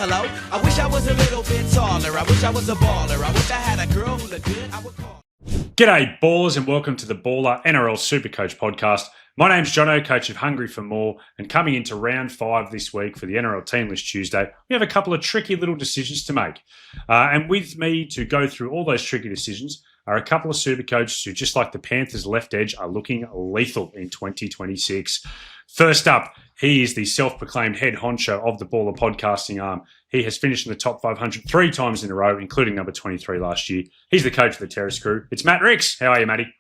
Hello? I wish I was a little bit taller. I wish I was a baller. I wish I had a girl who looked good. I would call. G'day, ballers, and welcome to the Baller NRL SuperCoach podcast. My name's Jono, coach of Hungry for More, and coming into round 5 this week for the NRL Team List Tuesday, we have a couple of tricky little decisions to make. And with me to go through all those tricky decisions are a couple of SuperCoaches who, just like the Panthers' left edge, are looking lethal in 2026. First up, he is the self-proclaimed head honcho of the Baller podcasting arm. He has finished in the top 500 3 times in a row, including number 23 last year. He's the coach of the Terrace crew. It's Matt Ricks. How are you, Matty?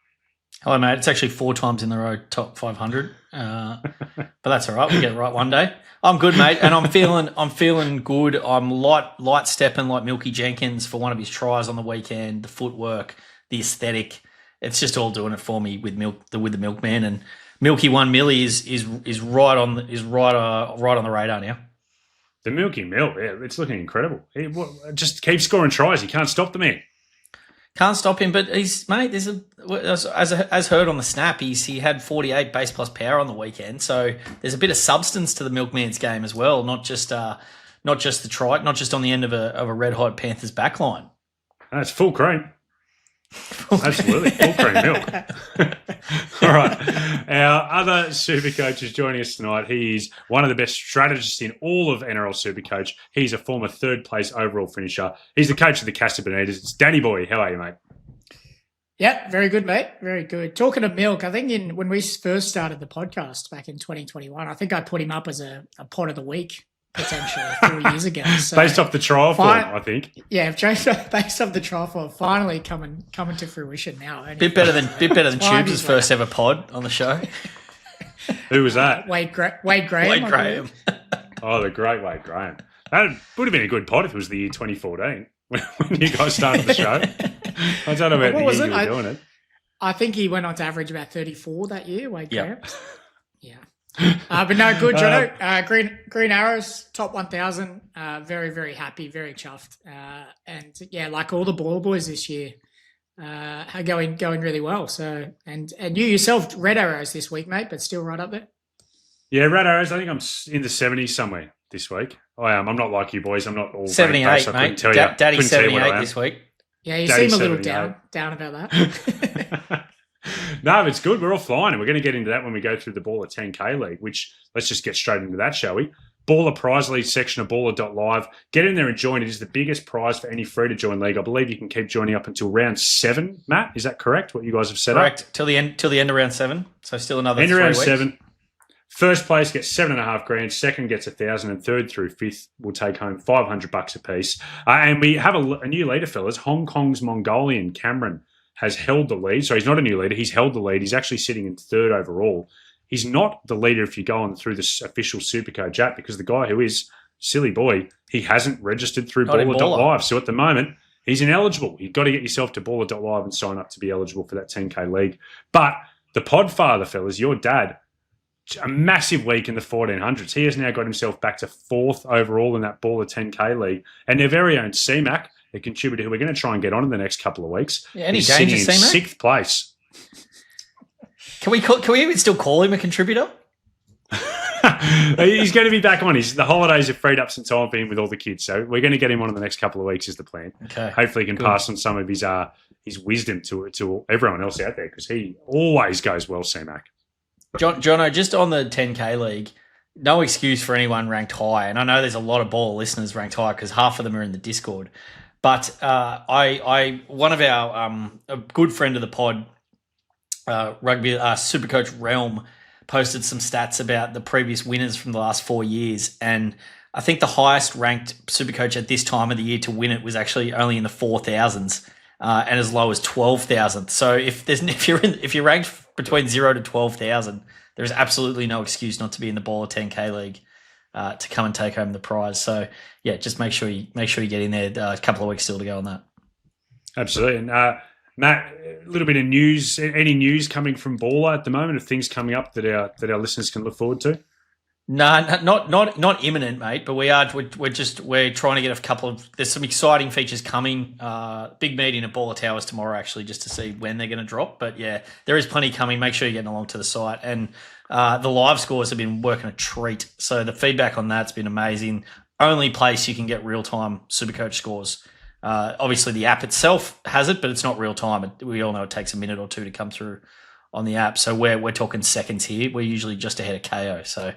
Hello, mate. It's actually 4 times in a row, top 500. But that's all right. We'll get it right one day. I'm good, mate, and I'm feeling good. I'm light stepping like Milky Jenkins for one of his tries on the weekend. The footwork, the aesthetic, it's just all doing it for me with the milkman. And Milky 1 milli is right on the radar now. The Milky Mill, yeah, it's looking incredible. He just keeps scoring tries. He can't stop the man. Can't stop him, but as heard on the snap, he had 48 base plus power on the weekend. So there's a bit of substance to the milkman's game as well, not just the try, not just on the end of a red hot Panthers backline. That's full cream. Absolutely, full cream milk. All right. Our other super coach is joining us tonight. He is one of the best strategists in all of NRL SuperCoach. He's a former third place overall finisher. He's the coach of the Castor Bonitas. It's Danny Boy. How are you, mate? Yeah, very good, mate. Very good. Talking of milk, I think when we first started the podcast back in 2021, I think I put him up as a pod of the week potentially 4 years ago. So based off the trial form, I think. Yeah, based off the trial form, finally coming to fruition now. Bit better than Tubes' first ever pod on the show. Who was that? Wade Graham. Wade Graham. Oh, the great Wade Graham. That would have been a good pod if it was the year 2014 when you guys started the show. I don't know about the year you were doing it. I think he went on to average about 34 that year, Wade Graham. Yeah. But no, good, Jono. Green Arrows, top 1,000. Very, very happy, very chuffed. And yeah, like all the Baller boys this year, are going really well. So, and you yourself, Red Arrows this week, mate, but still right up there. Yeah, Red Arrows. I think I'm in the 70s somewhere this week. I am. I'm not like you boys. I'm not all 78, mate. Daddy 78 this week. Yeah, you seem a little down about that. No, but it's good. We're all flying, and we're going to get into that when we go through the Baller 10K League, which let's just get straight into that, shall we? Baller Prize League section of Baller.live. Get in there and join. It is the biggest prize for any free-to-join league. I believe you can keep joining up until round 7, Matt. Is that correct, what you guys have set up? Correct. Till the end of round 7. So still another 3 round weeks. 7. First place gets $7,500. Second gets 1,000, and third through fifth will take home $500 apiece. And we have a new leader, fellas. Hong Kong's Mongolian Cameron has held the lead. So he's not a new leader. He's held the lead. He's actually sitting in third overall. He's not the leader if you go on through the official SuperCoach app, because the guy who is, silly boy, he hasn't registered through Baller.live. So at the moment, he's ineligible. You've got to get yourself to Baller.live and sign up to be eligible for that 10K league. But the podfather, fellas, your dad, a massive week in the 1400s. He has now got himself back to 4th overall in that Baller 10K league. And their very own CMAC, a contributor who we're going to try and get on in the next couple of weeks. Yeah, any danger, sitting in 6th place. Can we even still call him a contributor? He's going to be back on. The holidays have freed up some time for him with all the kids, so we're going to get him on in the next couple of weeks is the plan. Okay. Hopefully he can pass on some of his wisdom to everyone else out there, because he always goes well, CMAC. Jono, just on the 10K league, no excuse for anyone ranked high. And I know there's a lot of Baller listeners ranked high because half of them are in the Discord. But one of our a good friend of the pod, rugby SuperCoach Realm, posted some stats about the previous winners from the last 4 years, and I think the highest ranked SuperCoach at this time of the year to win it was actually only in the 4,000s, and as low as 12,000. So if you're ranked between 0 to 12,000, there is absolutely no excuse not to be in the Baller 10K league. To come and take home the prize. So yeah, just make sure you get in there. A couple of weeks still to go on that. Absolutely. And Matt, a little bit of news. Any news coming from Baller at the moment of things coming up that our listeners can look forward to? No, not imminent, mate. But we're trying to get a couple of. There's some exciting features coming. Big meeting at Baller Towers tomorrow, actually, just to see when they're going to drop. But yeah, there is plenty coming. Make sure you're getting along to the site. And the live scores have been working a treat. So the feedback on that's been amazing. only place you can get real-time SuperCoach scores. Obviously, the app itself has it, but it's not real-time. We all know it takes a minute or two to come through on the app. So we're talking seconds here. We're usually just ahead of KO. So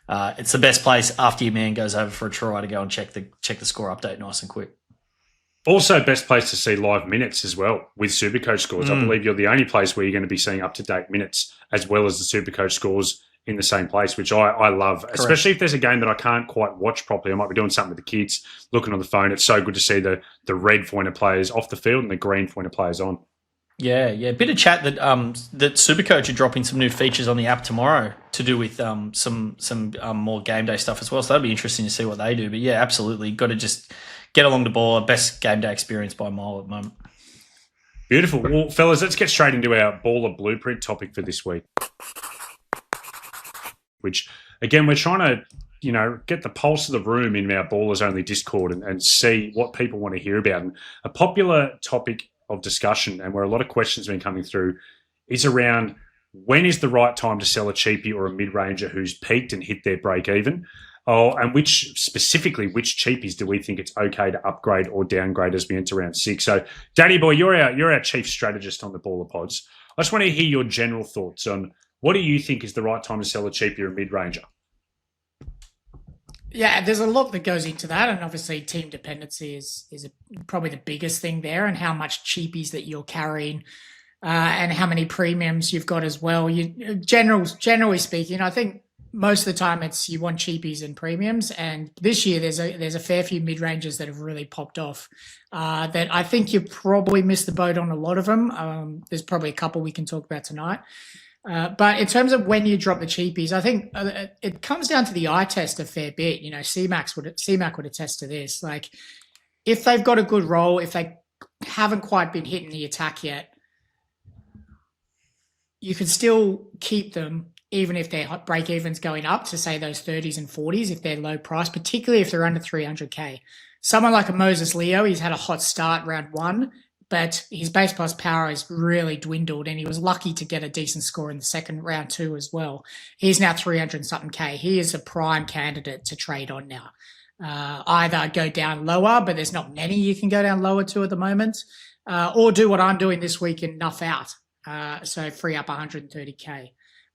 it's the best place after your man goes over for a try to go and check the score update nice and quick. Also, best place to see live minutes as well with SuperCoach scores. I believe you're the only place where you're going to be seeing up-to-date minutes as well as the SuperCoach scores in the same place, which I love, Correct. Especially if there's a game that I can't quite watch properly. I might be doing something with the kids, looking on the phone. It's so good to see the red pointer players off the field and the green pointer players on. Yeah. A bit of chat that that SuperCoach are dropping some new features on the app tomorrow to do with some more game day stuff as well. So that'll be interesting to see what they do. But yeah, absolutely, got to just get along the ball. Best game day experience by a mile at the moment. Beautiful. Well, fellas, let's get straight into our baller blueprint topic for this week. Which, again, we're trying to, get the pulse of the room in our Ballers Only Discord and see what people want to hear about. And a popular topic of discussion, and where a lot of questions have been coming through, is around when is the right time to sell a cheapie or a mid-ranger who's peaked and hit their break-even? And which cheapies do we think it's okay to upgrade or downgrade as we enter round 6? So, Danny boy, you're our chief strategist on the Baller Pods. I just want to hear your general thoughts on what do you think is the right time to sell a cheapie or a mid-ranger? Yeah, there's a lot that goes into that, and obviously team dependency is probably the biggest thing there, and how much cheapies that you're carrying, and how many premiums you've got as well. Generally speaking, I think most of the time it's you want cheapies and premiums, and this year there's a fair few mid-rangers that have really popped off. That I think you probably missed the boat on a lot of them. There's probably a couple we can talk about tonight. But in terms of when you drop the cheapies, I think it comes down to the eye test a fair bit. C-Mac would attest to this. Like, if they've got a good role, if they haven't quite been hitting the attack yet, you can still keep them even if their break-even's going up to, say, those 30s and 40s if they're low price, particularly if they're under 300K. Someone like a Moses Leo, he's had a hot start round 1, but his base plus power has really dwindled, and he was lucky to get a decent score in the second round 2 as well. He's now 300-something K. He is a prime candidate to trade on now. Either go down lower, but there's not many you can go down lower to at the moment, or do what I'm doing this week and nuff out, so free up 130K.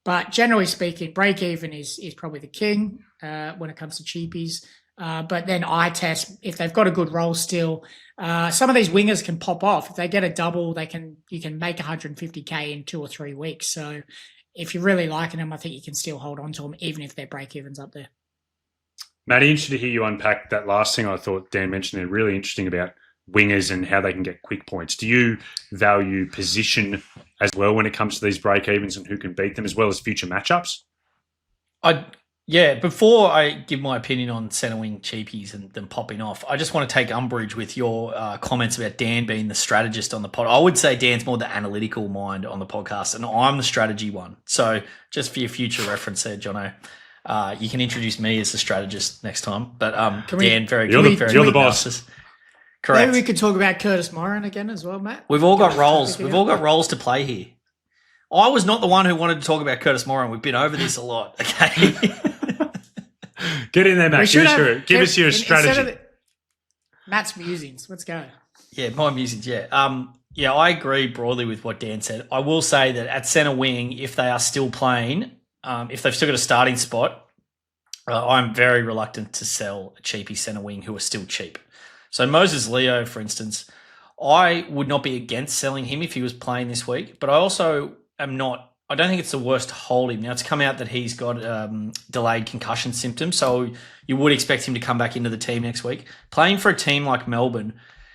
But generally speaking, break even is probably the king when it comes to cheapies. But then eye test, if they've got a good role still, some of these wingers can pop off. If they get a double, you can make 150K in 2 or 3 weeks. So if you're really liking them, I think you can still hold on to them, even if their break even's up there. Matty, interested to hear you unpack that last thing I thought Dan mentioned there. Really interesting about wingers and how they can get quick points. Do you value position as well when it comes to these break evens and who can beat them, as well as future matchups? Yeah, before I give my opinion on centre wing cheapies and them popping off, I just want to take umbrage with your comments about Dan being the strategist on the pod. I would say Dan's more the analytical mind on the podcast, and I'm the strategy one. So just for your future reference there, Jono, you can introduce me as the strategist next time. But Dan, you're the boss. Correct. Maybe we could talk about Curtis Moran again as well, Matt. We've all got roles. We've all got roles to play here. I was not the one who wanted to talk about Curtis Moran. We've been over this a lot, okay? Get in there, Matt. Give us your strategy. Matt's musings. Let's go. Yeah, my musings, yeah. I agree broadly with what Dan said. I will say that at centre wing, if they are still playing, if they've still got a starting spot, I'm very reluctant to sell a cheapie centre wing who are still cheap. So Moses Leo, for instance, I would not be against selling him if he was playing this week, but I also am not. I don't think it's the worst to hold him. Now, it's come out that he's got delayed concussion symptoms, so you would expect him to come back into the team next week. Playing for a team like Melbourne,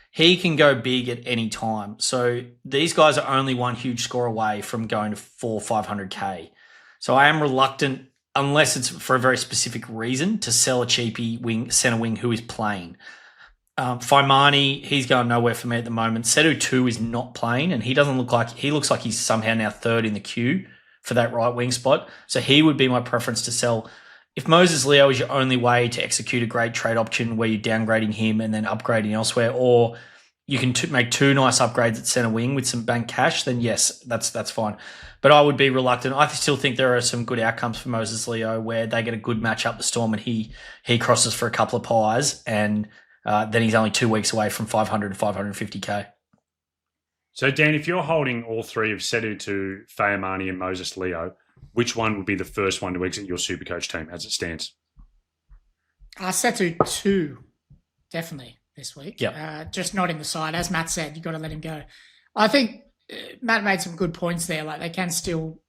he can go big at any time. So these guys are only one huge score away from going to 500K. So I am reluctant, unless it's for a very specific reason, to sell a cheapie centre wing who is playing. Faimani, he's going nowhere for me at the moment. Sedu 2 is not playing, and he looks like he's somehow now third in the queue for that right wing spot. So he would be my preference to sell. If Moses Leo is your only way to execute a great trade option where you're downgrading him and then upgrading elsewhere, or you can make two nice upgrades at centre wing with some bank cash, then yes, that's fine. But I would be reluctant. I still think there are some good outcomes for Moses Leo where they get a good match up the Storm and he crosses for a couple of pies, and then he's only 2 weeks away from 500 to 550k. So, Dan, if you're holding all three of Sedu, Fayamani and Moses Leo, which one would be the first one to exit your Supercoach team as it stands? Setu 2, definitely this week. Yeah, just not in the side. As Matt said, you've got to let him go. I think Matt made some good points there. Like, they can still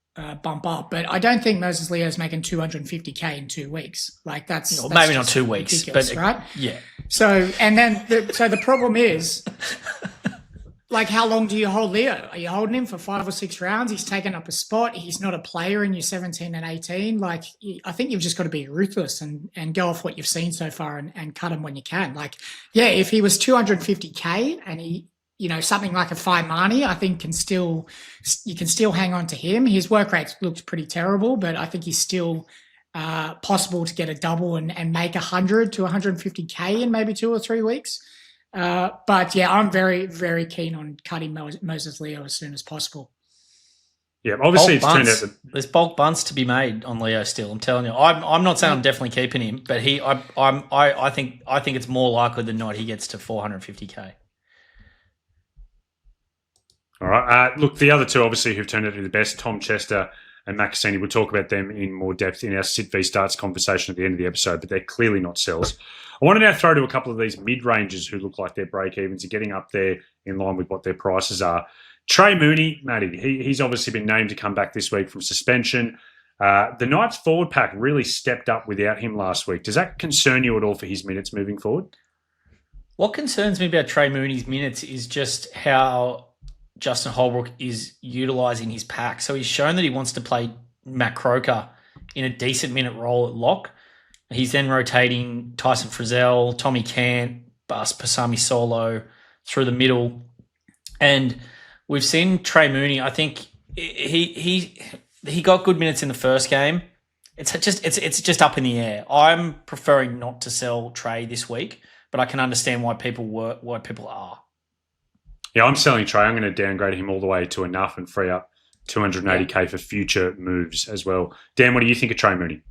bump up, but I don't think Moses Leo's making 250k in 2 weeks. Like, that's maybe not 2 weeks, but right? Yeah. So, and then the problem is, like, how long do you hold Leo? Are you holding him for 5 or 6 rounds? He's taken up a spot. He's not a player in your 17 and 18. Like, I think you've just got to be ruthless and go off what you've seen so far and cut him when you can. Like, yeah, if he was 250k and he, something like a Faimani, I think you can still hang on to him. His work rate looks pretty terrible, but I think he's still possible to get a double and make 100 to 150k in maybe 2 or 3 weeks. But yeah, I'm very, very keen on cutting Moses Leo as soon as possible. Yeah, obviously it's turned out there's bulk bunts to be made on Leo still. I'm telling you, I'm not saying I'm definitely keeping him, but I think it's more likely than not he gets to 450k. All right. Look, the other two obviously who've turned out to be the best, Tom Chester and Matt Cassini. We'll talk about them in more depth in our Sit v Starts conversation at the end of the episode, but they're clearly not sells. I want to now throw to a couple of these mid-rangers who look like their break-evens are getting up there in line with what their prices are. Trey Mooney, Matty, he's obviously been named to come back this week from suspension. The Knights forward pack really stepped up without him last week. Does that concern you at all for his minutes moving forward? What concerns me about Trey Mooney's minutes is just how Justin Holbrook is utilising his pack. So he's shown that he wants to play Matt Croker in a decent minute role at lock. He's then rotating Tyson Frizzell, Tommy Cant, Pasami Solo through the middle. And we've seen Trey Mooney, I think he got good minutes in the first game. It's just up in the air. I'm preferring not to sell Trey this week, but I can understand why people are. Yeah, I'm selling Trey. I'm going to downgrade him all the way to enough and free up 280k for future moves as well. Dan, what do you think of Trey Mooney?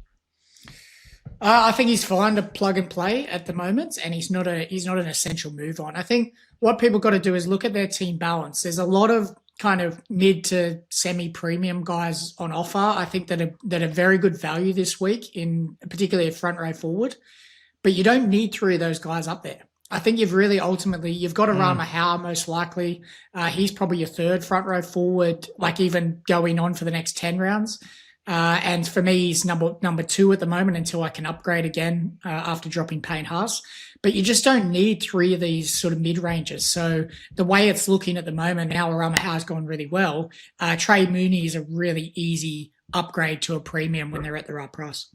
I think he's fine to plug and play at the moment, and he's not an essential move on. I think what people got to do is look at their team balance. There's a lot of kind of mid to semi-premium guys on offer. I think that are very good value this week, in particularly a front row forward. But you don't need 3 of those guys up there. I think you've got Arama Hau most likely. He's probably your 3rd front row forward, like even going on for the next 10 rounds. And for me, he's number 2 at the moment until I can upgrade again after dropping Payne Haas. But you just don't need 3 of these sort of mid-ranges. So the way it's looking at the moment, now Arama Hau's gone really well. Trey Mooney is a really easy upgrade to a premium when they're at the right price.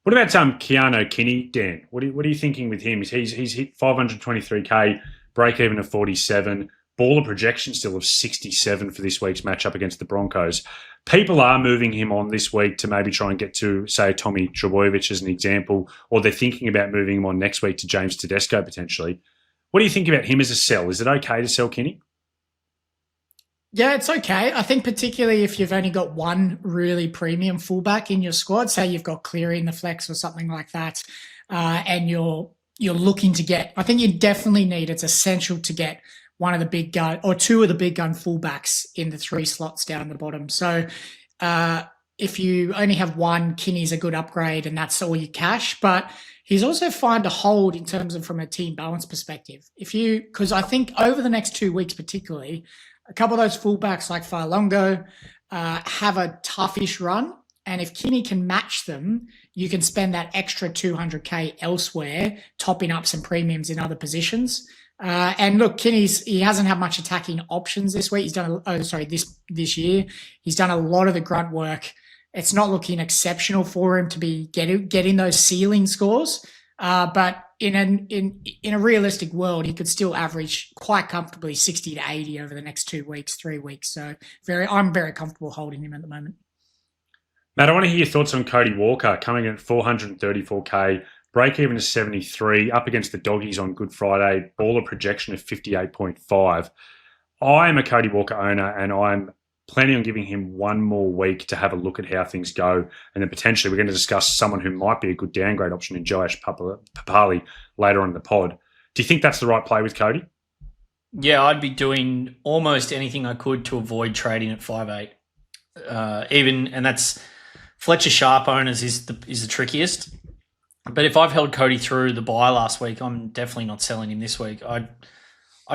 What about Keano Kini, Dan? What are you thinking with him? He's hit 523k, break even of 47, baller projection still of 67 for this week's matchup against the Broncos. People are moving him on this week to maybe try and get to, say, Tommy Trbojevic as an example, or they're thinking about moving him on next week to James Tedesco potentially. What do you think about him as a sell? Is it okay to sell Kini? Yeah, it's okay. I think particularly if you've only got one really premium fullback in your squad, say you've got Cleary in the flex or something like that, and you're looking to get, I think you definitely need, it's essential to get one of the big gun or 2 of the big gun fullbacks in the 3 slots down the bottom. So if you only have one, Kinney's a good upgrade and that's all your cash, but he's also fine to hold in terms of from a team balance perspective. Because I think over the next 2 weeks particularly, a couple of those fullbacks like Farlongo have a toughish run. And if Kini can match them, you can spend that extra 200k elsewhere, topping up some premiums in other positions. And look, he hasn't had much attacking options this week. He's done, this year. He's done a lot of the grunt work. It's not looking exceptional for him to be getting those ceiling scores. But in a realistic world, he could still average quite comfortably 60 to 80 over the next 2 weeks, 3 weeks. So I'm very comfortable holding him at the moment. Matt, I want to hear your thoughts on Cody Walker coming in at 434k, break even is 73, up against the Doggies on Good Friday, baller projection of 58.5. I am a Cody Walker owner, and I'm planning on giving him one more week to have a look at how things go. And then potentially we're going to discuss someone who might be a good downgrade option in Joash Papali later on in the pod. Do you think that's the right play with Cody? Yeah, I'd be doing almost anything I could to avoid trading at 5'8". And that's Fletcher Sharp owners is the trickiest. But if I've held Cody through the bye last week, I'm definitely not selling him this week. I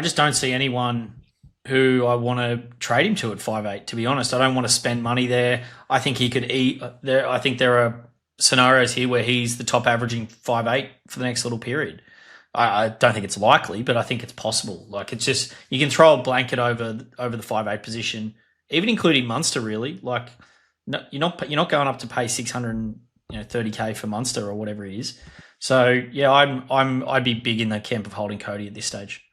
just don't see anyone who I want to trade him to at 5'8", to be honest. I don't want to spend money there. I think he could eat there. I think there are scenarios here where he's the top averaging 5'8" for the next little period. I don't think it's likely, but I think it's possible. Like, it's just, you can throw a blanket over the 5'8" position, even including Munster, really. Like, no, you're not going up to pay 630K for Munster or whatever it is. So yeah, I'd be big in the camp of holding Cody at this stage.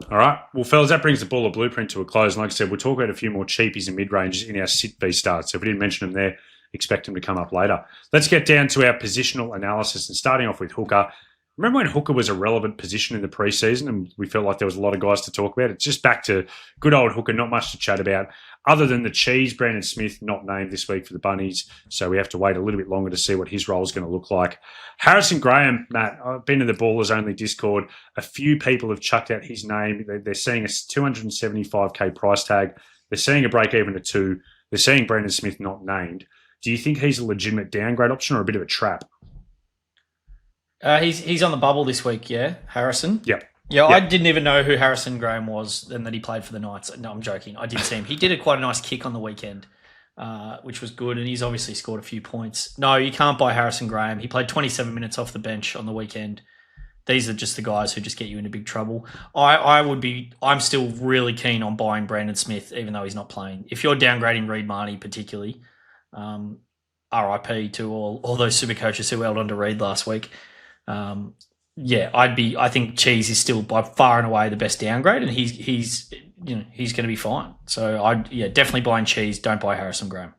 All right. Well, fellas, that brings the Baller Blueprint to a close. And like I said, we'll talk about a few more cheapies and mid-ranges in our sit-B starts. So if we didn't mention them there, expect them to come up later. Let's get down to our positional analysis, and starting off with hooker. Remember when hooker was a relevant position in the preseason and we felt like there was a lot of guys to talk about? It's just back to good old hooker, not much to chat about. Other than the cheese, Brandon Smith not named this week for the Bunnies, so we have to wait a little bit longer to see what his role is going to look like. Harrison Graham, Matt, I've been in the Ballers Only Discord. A few people have chucked out his name. They're seeing a 275K price tag. They're seeing a break even at 2. They're seeing Brandon Smith not named. Do you think he's a legitimate downgrade option or a bit of a trap? He's on the bubble this week, yeah, Harrison? Yep. Yeah, Yep. I didn't even know who Harrison Graham was and that he played for the Knights. No, I'm joking. I did see him. He did quite a nice kick on the weekend, which was good, and he's obviously scored a few points. No, you can't buy Harrison Graham. He played 27 minutes off the bench on the weekend. These are just the guys who just get you into big trouble. I'm still really keen on buying Brandon Smith, even though he's not playing. If you're downgrading Reed Marnie particularly, RIP to all those super coaches who held on to Reed last week. I think Cheese is still by far and away the best downgrade, and he's going to be fine. So definitely buying Cheese. Don't buy Harrison Graham.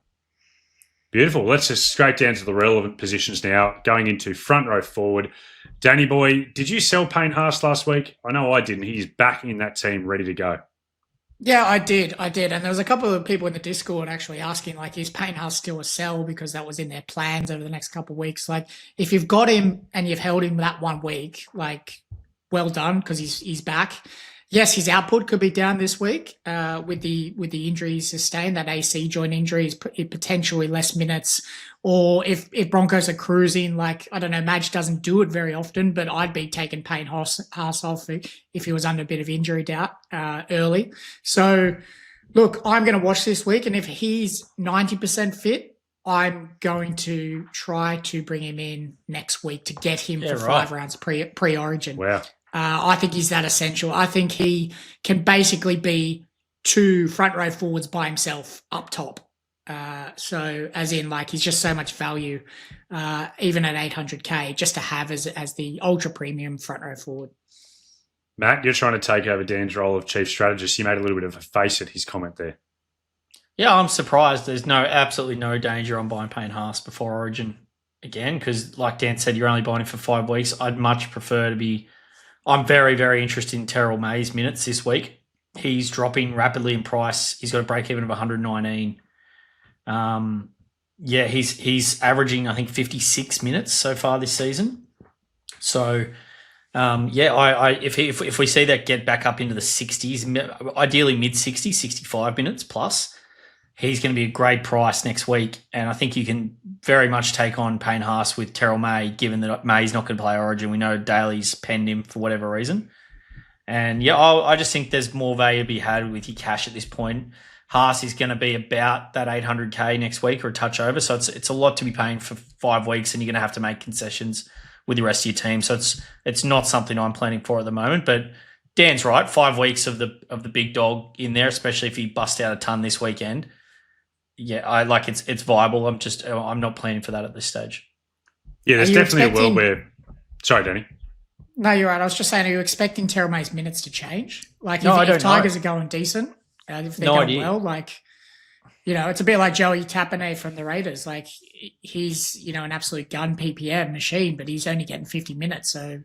Beautiful. Let's just straight down to the relevant positions now. Going into front row forward. Danny boy, did you sell Payne Haas last week? I know I didn't. He's back in that team, ready to go. Yeah, I did. And there was a couple of people in the Discord actually asking, like, is Payne Haas still a sell? Because that was in their plans over the next couple of weeks. Like, if you've got him and you've held him that 1 week, like, well done, because he's back. Yes, his output could be down this week with the injuries sustained, that AC joint injury is potentially less minutes. Or if Broncos are cruising, like, I don't know, Madge doesn't do it very often, but I'd be taking Payne Haas off if he was under a bit of injury doubt early. So, look, I'm going to watch this week, and if he's 90% fit, I'm going to try to bring him in next week to get him for 5 rounds pre-origin. Wow. I think he's that essential. I think he can basically be 2 front row forwards by himself up top. So as in, like, he's just so much value, even at 800K, just to have as the ultra premium front row forward. Matt, you're trying to take over Dan's role of chief strategist. You made a little bit of a face at his comment there. Yeah, I'm surprised. There's absolutely no danger on buying Payne Haas before Origin again, because like Dan said, you're only buying him for 5 weeks. I'd much prefer to be. I'm very, very interested in Terrell May's minutes this week. He's dropping rapidly in price. He's got a break even of 119. He's averaging, I think, 56 minutes so far this season. So, if we see that get back up into the 60s, ideally mid-60s, 65 minutes plus, he's going to be a great price next week. And I think you can very much take on Payne Haas with Terrell May, given that May's not going to play Origin. We know Daly's penned him for whatever reason. And I just think there's more value to be had with your cash at this point. Haas is going to be about that 800K next week or a touch over. So it's a lot to be paying for 5 weeks, and you're going to have to make concessions with the rest of your team. So it's not something I'm planning for at the moment. But Dan's right, 5 weeks of the big dog in there, especially if he busts out a ton this weekend. Yeah, I like it's viable. I'm not planning for that at this stage. Yeah, there's definitely a world where. Sorry, Danny. No, you're right. I was just saying, are you expecting Terrell May's minutes to change? Like, No, I don't if Tigers know. are going decent, if they're No going idea. well, like, it's a bit like Joey Tapine from the Raiders. Like he's, an absolute gun PPM machine, but he's only getting 50 minutes. So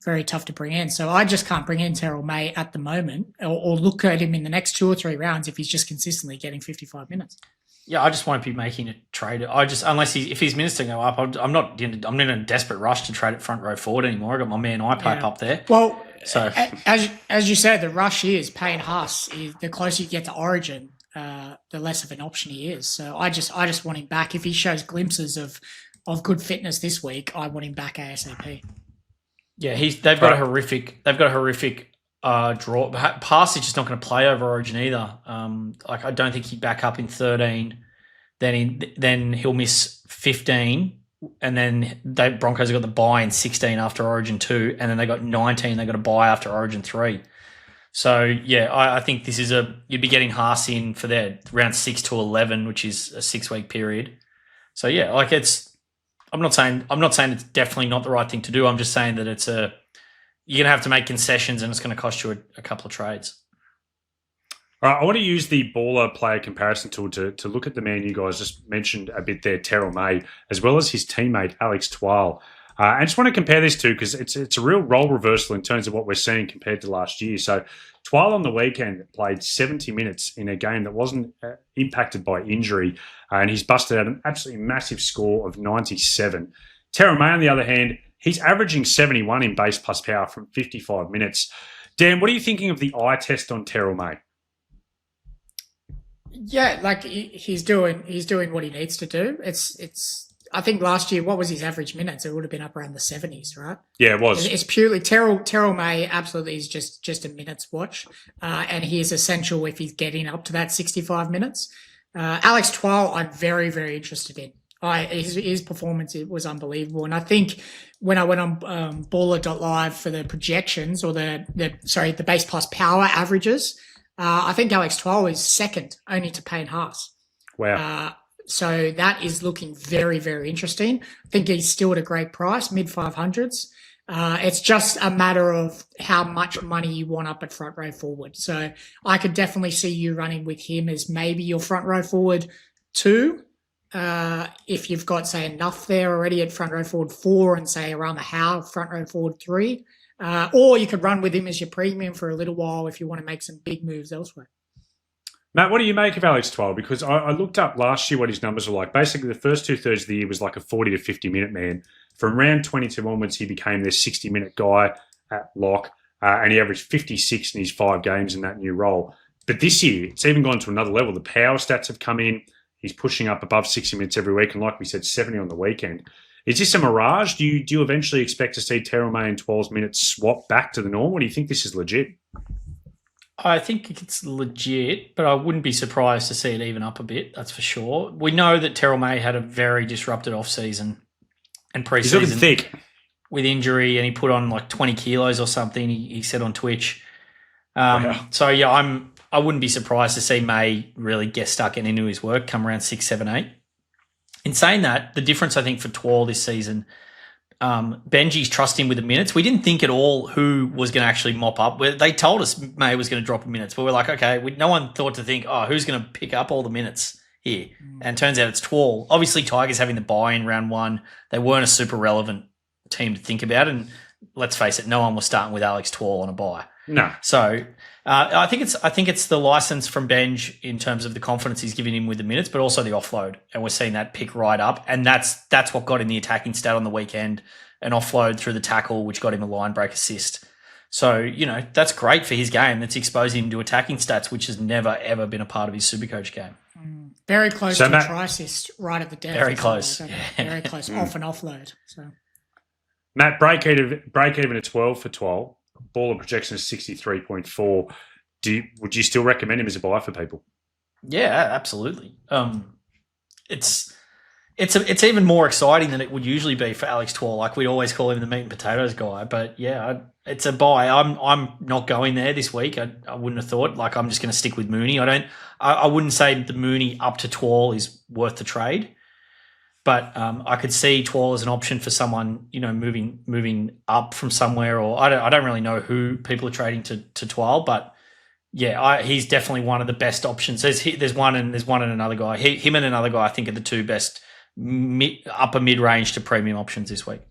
very tough to bring in. So I just can't bring in Terrell May at the moment or look at him in the next 2 or 3 rounds if he's just consistently getting 55 minutes. Yeah, I just won't be making a trade. If his minutes don't go up, I'm in a desperate rush to trade at front row forward anymore. I got my man iPipe up there. Well, so as you said, the rush is Payne Haas. The closer you get to Origin, the less of an option he is. So I just want him back. If he shows glimpses of good fitness this week, I want him back ASAP. Yeah, they've got a horrific draw. Pass is just not going to play over Origin either. I don't think he'd back up in 13. Then he'll miss 15, and then the Broncos have got the bye in 16 after Origin 2, and then they got 19. They got a bye after Origin 3. So yeah, I think this is you'd be getting Haas in for their round 6 to 11, which is a 6-week period. So yeah, I'm not saying it's definitely not the right thing to do. I'm just saying that you're going to have to make concessions and it's going to cost you a couple of trades. All right, I want to use the baller player comparison tool to look at the man you guys just mentioned a bit there, Terrell May, as well as his teammate, Alex Twal. I just want to compare these two because it's a real role reversal in terms of what we're seeing compared to last year. So Twal on the weekend played 70 minutes in a game that wasn't impacted by injury, and he's busted out an absolutely massive score of 97. Terrell May, on the other hand, he's averaging 71 in base plus power from 55 minutes. Dan, what are you thinking of the eye test on Terrell May? Yeah, like he's doing what he needs to do. I think last year, what was his average minutes? It would have been up around the 70s, right? Yeah, it was. It's purely Terrell May absolutely is just a minutes watch, and he is essential if he's getting up to that 65 minutes. Alex Twal, I'm very, very interested in. His performance was unbelievable, and I think when I went on baller.live for the projections or the base plus power averages, I think Alex Twal is second only to Payne Haas. Wow. So that is looking very, very interesting. I think he's still at a great price, mid 500s. It's just a matter of how much money you want up at front row forward. So I could definitely see you running with him as maybe your front row forward 2. If you've got, say, enough there already at front row forward 4 and, say, Arama Hau front row forward 3. Or you could run with him as your premium for a little while if you want to make some big moves elsewhere. Matt, what do you make of Alex Twal? Because I looked up last year what his numbers were like. Basically, the first 2/3 of the year was like a 40 to 50-minute man. From round 22 onwards, he became their 60-minute guy at lock, and he averaged 56 in his 5 games in that new role. But this year, it's even gone to another level. The power stats have come in. He's pushing up above 60 minutes every week, and like we said, 70 on the weekend. Is this a mirage? Do you eventually expect to see Terrell May and Twal's minutes swap back to the norm, or do you think this is legit? I think it's legit, but I wouldn't be surprised to see it even up a bit, that's for sure. We know that Terrell May had a very disrupted off-season and pre-season. He's looking thick. With injury, and he put on like 20 kilos or something, he said on Twitch. Wow. So, yeah, I wouldn't be surprised to see May really get stuck into his work come around 6, 7, 8. In saying that, the difference, I think, for Twal this season, Benji's trusting with the minutes. We didn't think at all who was going to actually mop up. They told us May was going to drop in minutes, but we're like, okay, no one thought to think, who's going to pick up all the minutes here? And it turns out it's Twal. Obviously, Tigers having the bye in round 1. They weren't a super relevant team to think about, and let's face it, no one was starting with Alex Twal on a bye. No. So I think it's the license from Benj in terms of the confidence he's giving him with the minutes, but also the offload, and we're seeing that pick right up, and that's what got him the attacking stat on the weekend, an offload through the tackle, which got him a line break assist. So that's great for his game. That's exposing him to attacking stats, which has never ever been a part of his SuperCoach game. Very close to a try assist right at the death. Very close. Very close. Off and offload. So Matt, break even at 12 for Twal. Baller projection is 63.4. Would you still recommend him as a buy for people? Yeah, absolutely. It's even more exciting than it would usually be for Alex Twal. Like we always call him the meat and potatoes guy, but yeah, it's a buy. I'm not going there this week. I wouldn't have thought. Like I'm just going to stick with Mooney. I wouldn't say the Mooney up to Twal is worth the trade. But I could see Twal as an option for someone, moving up from somewhere, or I don't really know who people are trading to Twal, but he's definitely one of the best options. There's one and another guy. Him and another guy, I think, are the two best upper mid-range to premium options this week.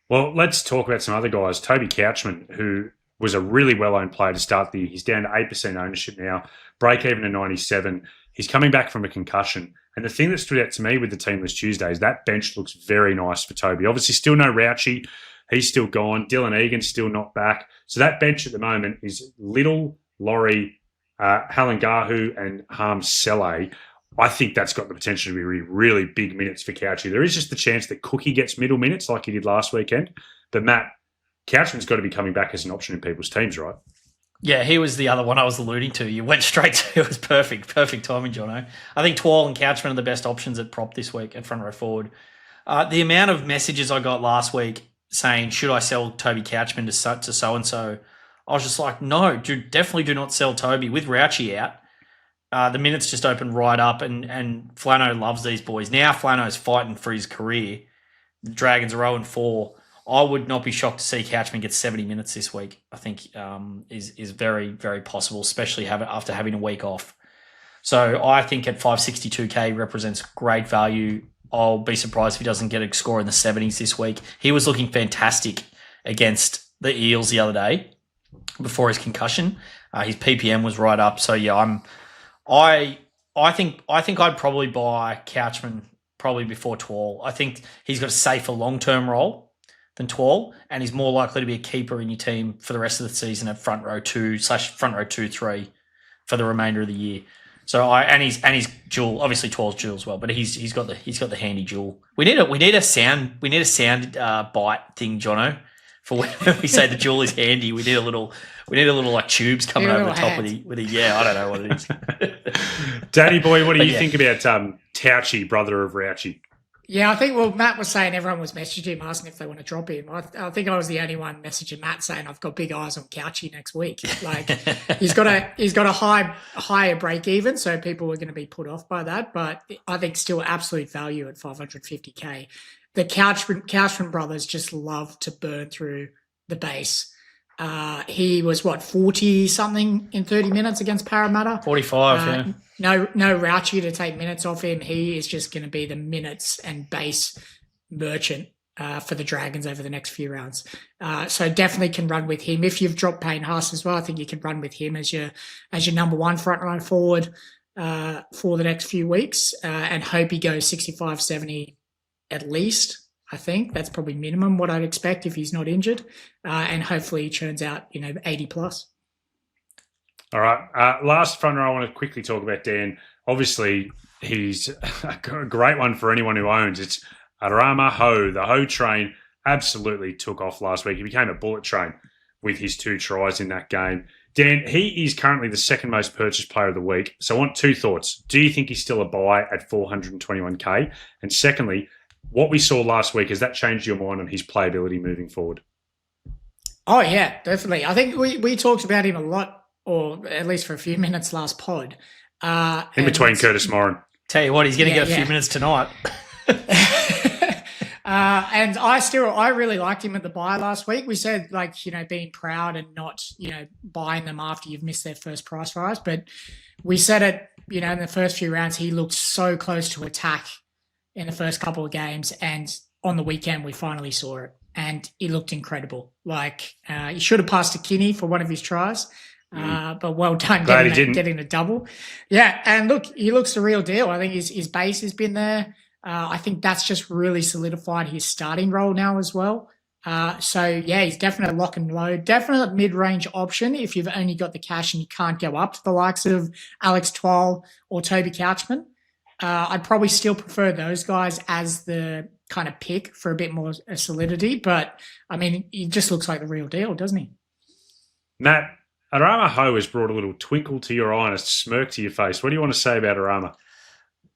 Well, let's talk about some other guys. Toby Couchman, who was a really well-owned player to start the year. He's down to 8% ownership now, break even to 97. He's coming back from a concussion. And the thing that stood out to me with the Teamless Tuesday is that bench looks very nice for Toby. Obviously, still no Rauchi. He's still gone. Dylan Egan's still not back. So that bench at the moment is Little, Laurie, Halangahu, and Harm Saleh. I think that's got the potential to be really big minutes for Couchy. There is just the chance that Cookie gets middle minutes like he did last weekend. But Matt, Couchman's got to be coming back as an option in people's teams, right? Yeah, he was the other one I was alluding to. You went straight to it. Was perfect timing, Jono. I think Twal and Couchman are the best options at prop this week at front row forward. The amount of messages I got last week saying, should I sell Toby Couchman to so-and-so? I was just like, no, definitely do not sell Toby. With Rauchi out, the minutes just open right up, and Flano loves these boys. Now Flano's fighting for his career. The Dragons are 0-4. I would not be shocked to see Couchman get 70 minutes this week. I think is very, very possible, especially after having a week off. So I think at 562K represents great value. I'll be surprised if he doesn't get a score in the 70s this week. He was looking fantastic against the Eels the other day before his concussion. His PPM was right up. So yeah, I think I'd probably buy Couchman probably before Twal. I think he's got a safer long-term role than Twal, and he's more likely to be a keeper in your team for the rest of the season at front row 2/front row 2-3 for the remainder of the year. So he's dual. Obviously, Twal's dual as well, but he's got the handy dual. We need a sound bite thing, Jono, for when we say the dual is handy. We need a little like tubes coming over the top with the I don't know what it is. Daddy boy, what do you think about Tauchi, brother of Rauchi? Yeah, I think, Matt was saying everyone was messaging him, asking if they want to drop him. I think I was the only one messaging Matt saying I've got big eyes on Couchy next week. Like he's got a higher break even, so people are going to be put off by that. But I think still absolute value at 550K. The Couchman brothers just love to burn through the base. He was 40 something in 30 minutes against Parramatta. 45, yeah. No Rauchi to take minutes off him. He is just going to be the minutes and base merchant for the Dragons over the next few rounds. So definitely can run with him. If you've dropped Payne Haas as well, I think you can run with him as your number one front row forward for the next few weeks, and hope he goes 65, 70 at least. I think that's probably minimum what I'd expect if he's not injured, and hopefully he churns out 80 plus. All right. Last front row I want to quickly talk about, Dan. Obviously, he's a great one for anyone who owns. It's Arama Hau. The Hau train absolutely took off last week. He became a bullet train with his 2 tries in that game. Dan, he is currently the second most purchased player of the week. So I want 2 thoughts. Do you think he's still a buy at 421K? And secondly, what we saw last week, has that changed your mind on his playability moving forward? Oh, yeah, definitely. I think we talked about him a lot, or at least for a few minutes last pod. In between Curtis Moran. Tell you what, he's going to get a few minutes tonight. And I really liked him at the buy last week. We said, being proud and not, buying them after you've missed their first price rise. But we said it, in the first few rounds, he looked so close to attack in the first couple of games. And on the weekend, we finally saw it. And he looked incredible. He should have passed to Kini for one of his tries. But well done getting a double. Yeah, and look, he looks the real deal. I think his base has been there. I think that's just really solidified his starting role now as well. So, yeah, he's definitely lock and load. Definitely mid-range option if you've only got the cash and you can't go up to the likes of Alex Twal or Toby Couchman. I'd probably still prefer those guys as the kind of pick for a bit more solidity. But, I mean, he just looks like the real deal, doesn't he? Matt, Arama Hau has brought a little twinkle to your eye and a smirk to your face. What do you want to say about Arama?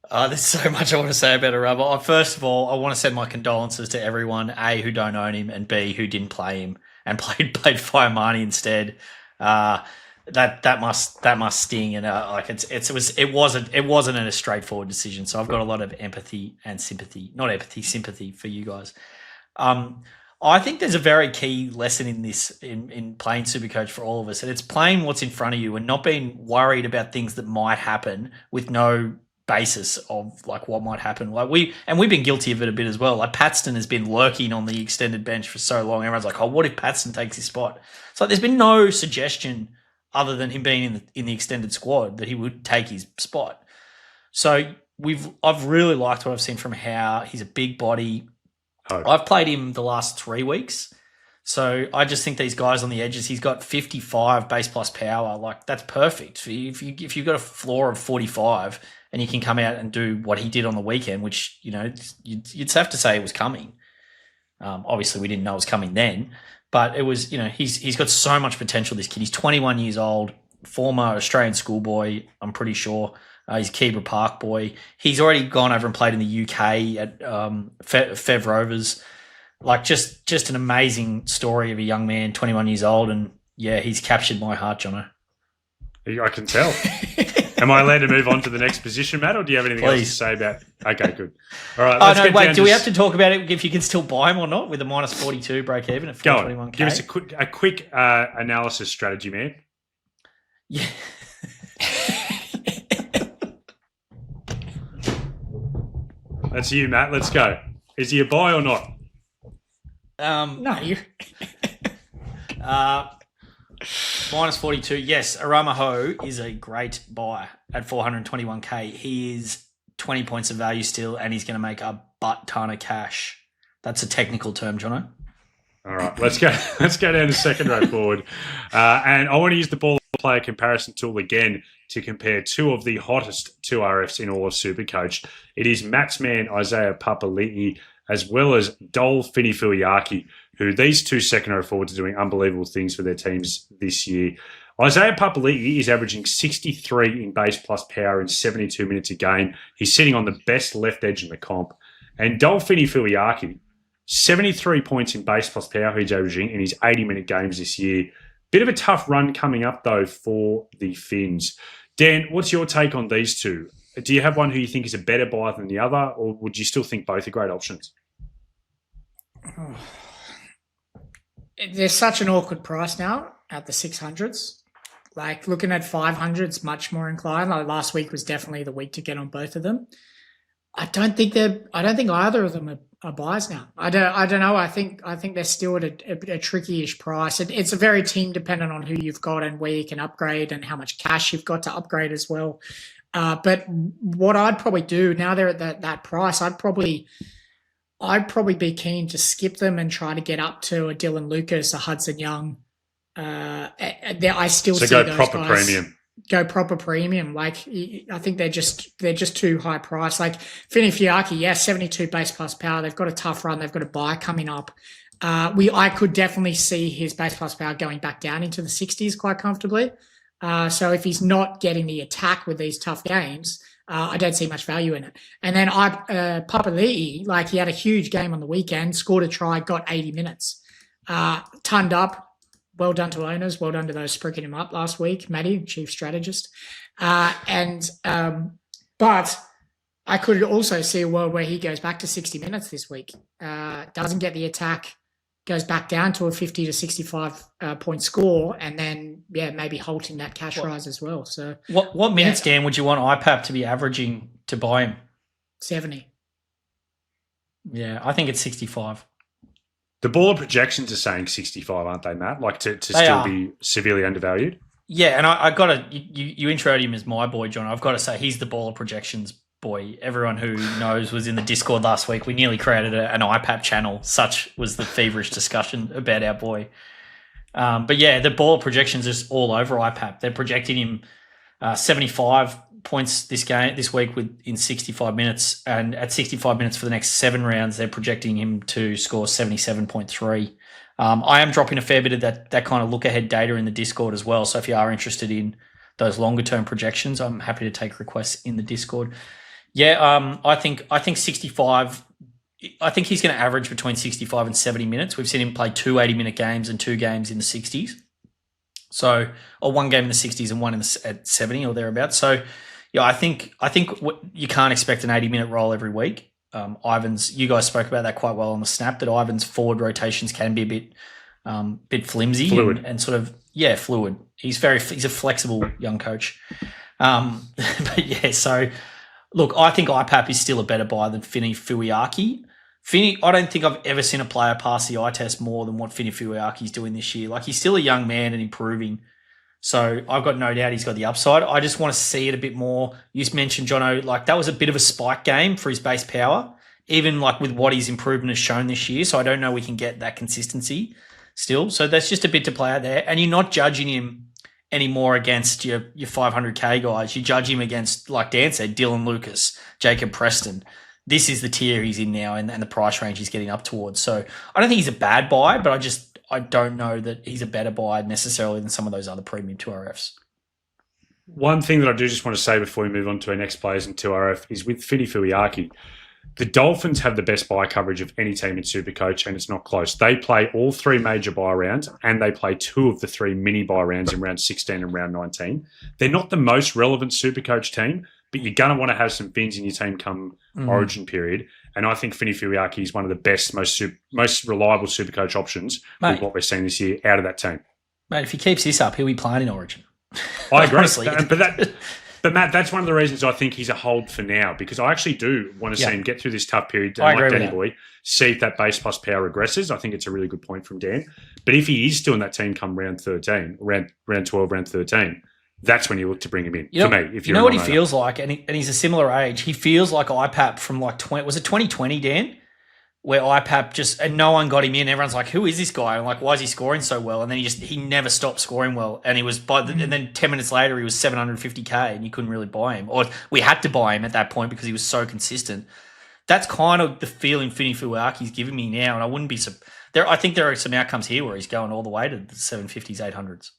There's so much I want to say about Arama. First of all, I want to send my condolences to everyone, A, who don't own him, and B, who didn't play him and played Firemarni instead. That must sting, and it wasn't a straightforward decision. So I've got a lot of empathy and sympathy, not empathy, sympathy for you guys. I think there's a very key lesson in this in playing Supercoach for all of us, and it's playing what's in front of you and not being worried about things that might happen with no basis of like what might happen. Like we've been guilty of it a bit as well. Like Paxton has been lurking on the extended bench for so long. Everyone's like, "Oh, what if Paxton takes his spot?" So there's been no suggestion other than him being in the extended squad that he would take his spot. So I've really liked what I've seen from Hau. He's a big body. Oh. I've played him the last 3 weeks. So I just think these guys on the edges, he's got 55 base plus power. Like that's perfect. If you've got a floor of 45 and you can come out and do what he did on the weekend, which, you know, you'd have to say it was coming. Obviously we didn't know it was coming then, but it was, you know, he's got so much potential, this kid. He's 21 years old, former Australian schoolboy, I'm pretty sure. He's a Kebra Park boy. He's already gone over and played in the UK at Fev Rovers. Like just an amazing story of a young man, 21 years old, and yeah, he's captured my heart, Jono. I can tell. Am I allowed to move on to the next position, Matt, or do you have anything else to Please. say about? Okay, good. All right. Oh no, wait. Do we have to talk about it if you can still buy him or not with a minus 42 break even at Go on. 421k? Give us a quick analysis strategy, man. Yeah. That's you, Matt. Let's go. Is he a buy or not? No, you. Minus 42. Yes, Arama Hau is a great buy at 421k. He is 20 points of value still, and he's going to make a butt ton of cash. That's a technical term, Jono. All right, let's go. Let's go down to second row forward, and I want to use the ball player comparison tool again to compare two of the hottest 2RFs in all of Supercoach. It is Matt's man Isaiah Papali'i as well as Dole Finifuiaki, who these two second row forwards are doing unbelievable things for their teams this year. Isaiah Papali'i is averaging 63 in base plus power in 72 minutes a game. He's sitting on the best left edge in the comp. And Dole Finifuiaki, 73 points in base plus power he's averaging in his 80-minute games this year. Bit of a tough run coming up, though, for the Finns. Dan, what's your take on these two? Do you have one who you think is a better buy than the other, or would you still think both are great options? There's such an awkward price now at the 600s. Like looking at 500s, much more inclined. Like last week was definitely the week to get on both of them. I don't think either of them are buys now. I don't know. I think they're still at a tricky-ish price. It's a very team dependent on who you've got and where you can upgrade and how much cash you've got to upgrade as well. But what I'd probably do now they're at that price, I'd probably be keen to skip them and try to get up to a Dylan Lucas, a Hudson Young. I still see go those proper guys premium. Go proper premium. Like I think they're just too high price. Like Finifuiaki, 72 base plus power. They've got a tough run. They've got a bye coming up. I could definitely see his base plus power going back down into the 60s quite comfortably. So if he's not getting the attack with these tough games, I don't see much value in it. And then Papali'i, like he had a huge game on the weekend, scored a try, got 80 minutes, turned up. Well done to owners. Well done to those sprigging him up last week, Matty, chief strategist. But I could also see a world where he goes back to 60 minutes this week, doesn't get the attack, goes back down to a 50 to 65 point score, and then maybe halting that cash rise as well. So what minutes, Dan, would you want IPAP to be averaging to buy him? 70. Yeah, I think it's 65. The baller projections are saying 65, aren't they, Matt? Like to still be severely undervalued? Yeah, and I got to you introed him as my boy, John. I've got to say he's the baller projections boy. Everyone who knows was in the Discord last week. We nearly created an IPAP channel. Such was the feverish discussion about our boy. But yeah, the baller projections are just all over IPAP. They're projecting him 75 points this week in 65 minutes, and at 65 minutes for the next 7 rounds, they're projecting him to score 77.3. I am dropping a fair bit of that kind of look ahead data in the Discord as well. So if you are interested in those longer term projections, I'm happy to take requests in the Discord. Yeah, I think 65. I think he's going to average between 65 and 70 minutes. We've seen him play 2 80-minute games and 2 games in the 60s. So, or 1 game in the 60s and 1 at 70 or thereabouts. So, yeah, I think you can't expect an 80-minute roll every week. Ivan's. You guys spoke about that quite well on the snap. That Ivan's forward rotations can be a bit flimsy and sort of fluid. He's a flexible young coach. But yeah, so look, I think IPAP is still a better buy than Fini Fuiaki. I don't think I've ever seen a player pass the eye test more than what Fini Fuiaki's doing this year. Like, he's still a young man and improving. So I've got no doubt he's got the upside. I just want to see it a bit more. You mentioned, Jono, like that was a bit of a spike game for his base power, even like with what his improvement has shown this year. So I don't know we can get that consistency still. So that's just a bit to play out there. And you're not judging him anymore against your 500K guys. You judge him against, like Dan said, Dylan Lucas, Jacob Preston. This is the tier he's in now and the price range he's getting up towards. So I don't think he's a bad buy, but I don't know that he's a better buy necessarily than some of those other premium 2RFs. One thing that I do just want to say before we move on to our next players in 2RF is with Fini Fuiaki, the Dolphins have the best buy coverage of any team in SuperCoach, and it's not close. They play all 3 major buy rounds, and they play 2 of the 3 mini buy rounds in round 16 and round 19. They're not the most relevant SuperCoach team, but you're going to want to have some fins in your team come Origin period. And I think Fini Fuiaki is one of the best, most reliable SuperCoach options with what we're seeing this year out of that team. Mate, if he keeps this up, he'll be playing in Origin. I agree. Honestly. But Matt, that's one of the reasons I think he's a hold for now, because I actually do want to see him get through this tough period. And like Danny Boy, see if that base plus power regresses. I think it's a really good point from Dan. But if he is still in that team come round 13, round 12, round 13, that's when you look to bring him in. For me, if you're what he feels like, and he's a similar age. He feels like IPAP from like 2020, Dan, where IPAP just and no one got him in. Everyone's like, "Who is this guy?" And like, why is he scoring so well? And then he never stopped scoring well. And he was and then 10 minutes later he was 750K, and you couldn't really buy him, or we had to buy him at that point because he was so consistent. That's kind of the feeling Fini Fuiaki's giving me now, and I wouldn't be there. I think there are some outcomes here where he's going all the way to the 750s, 800s.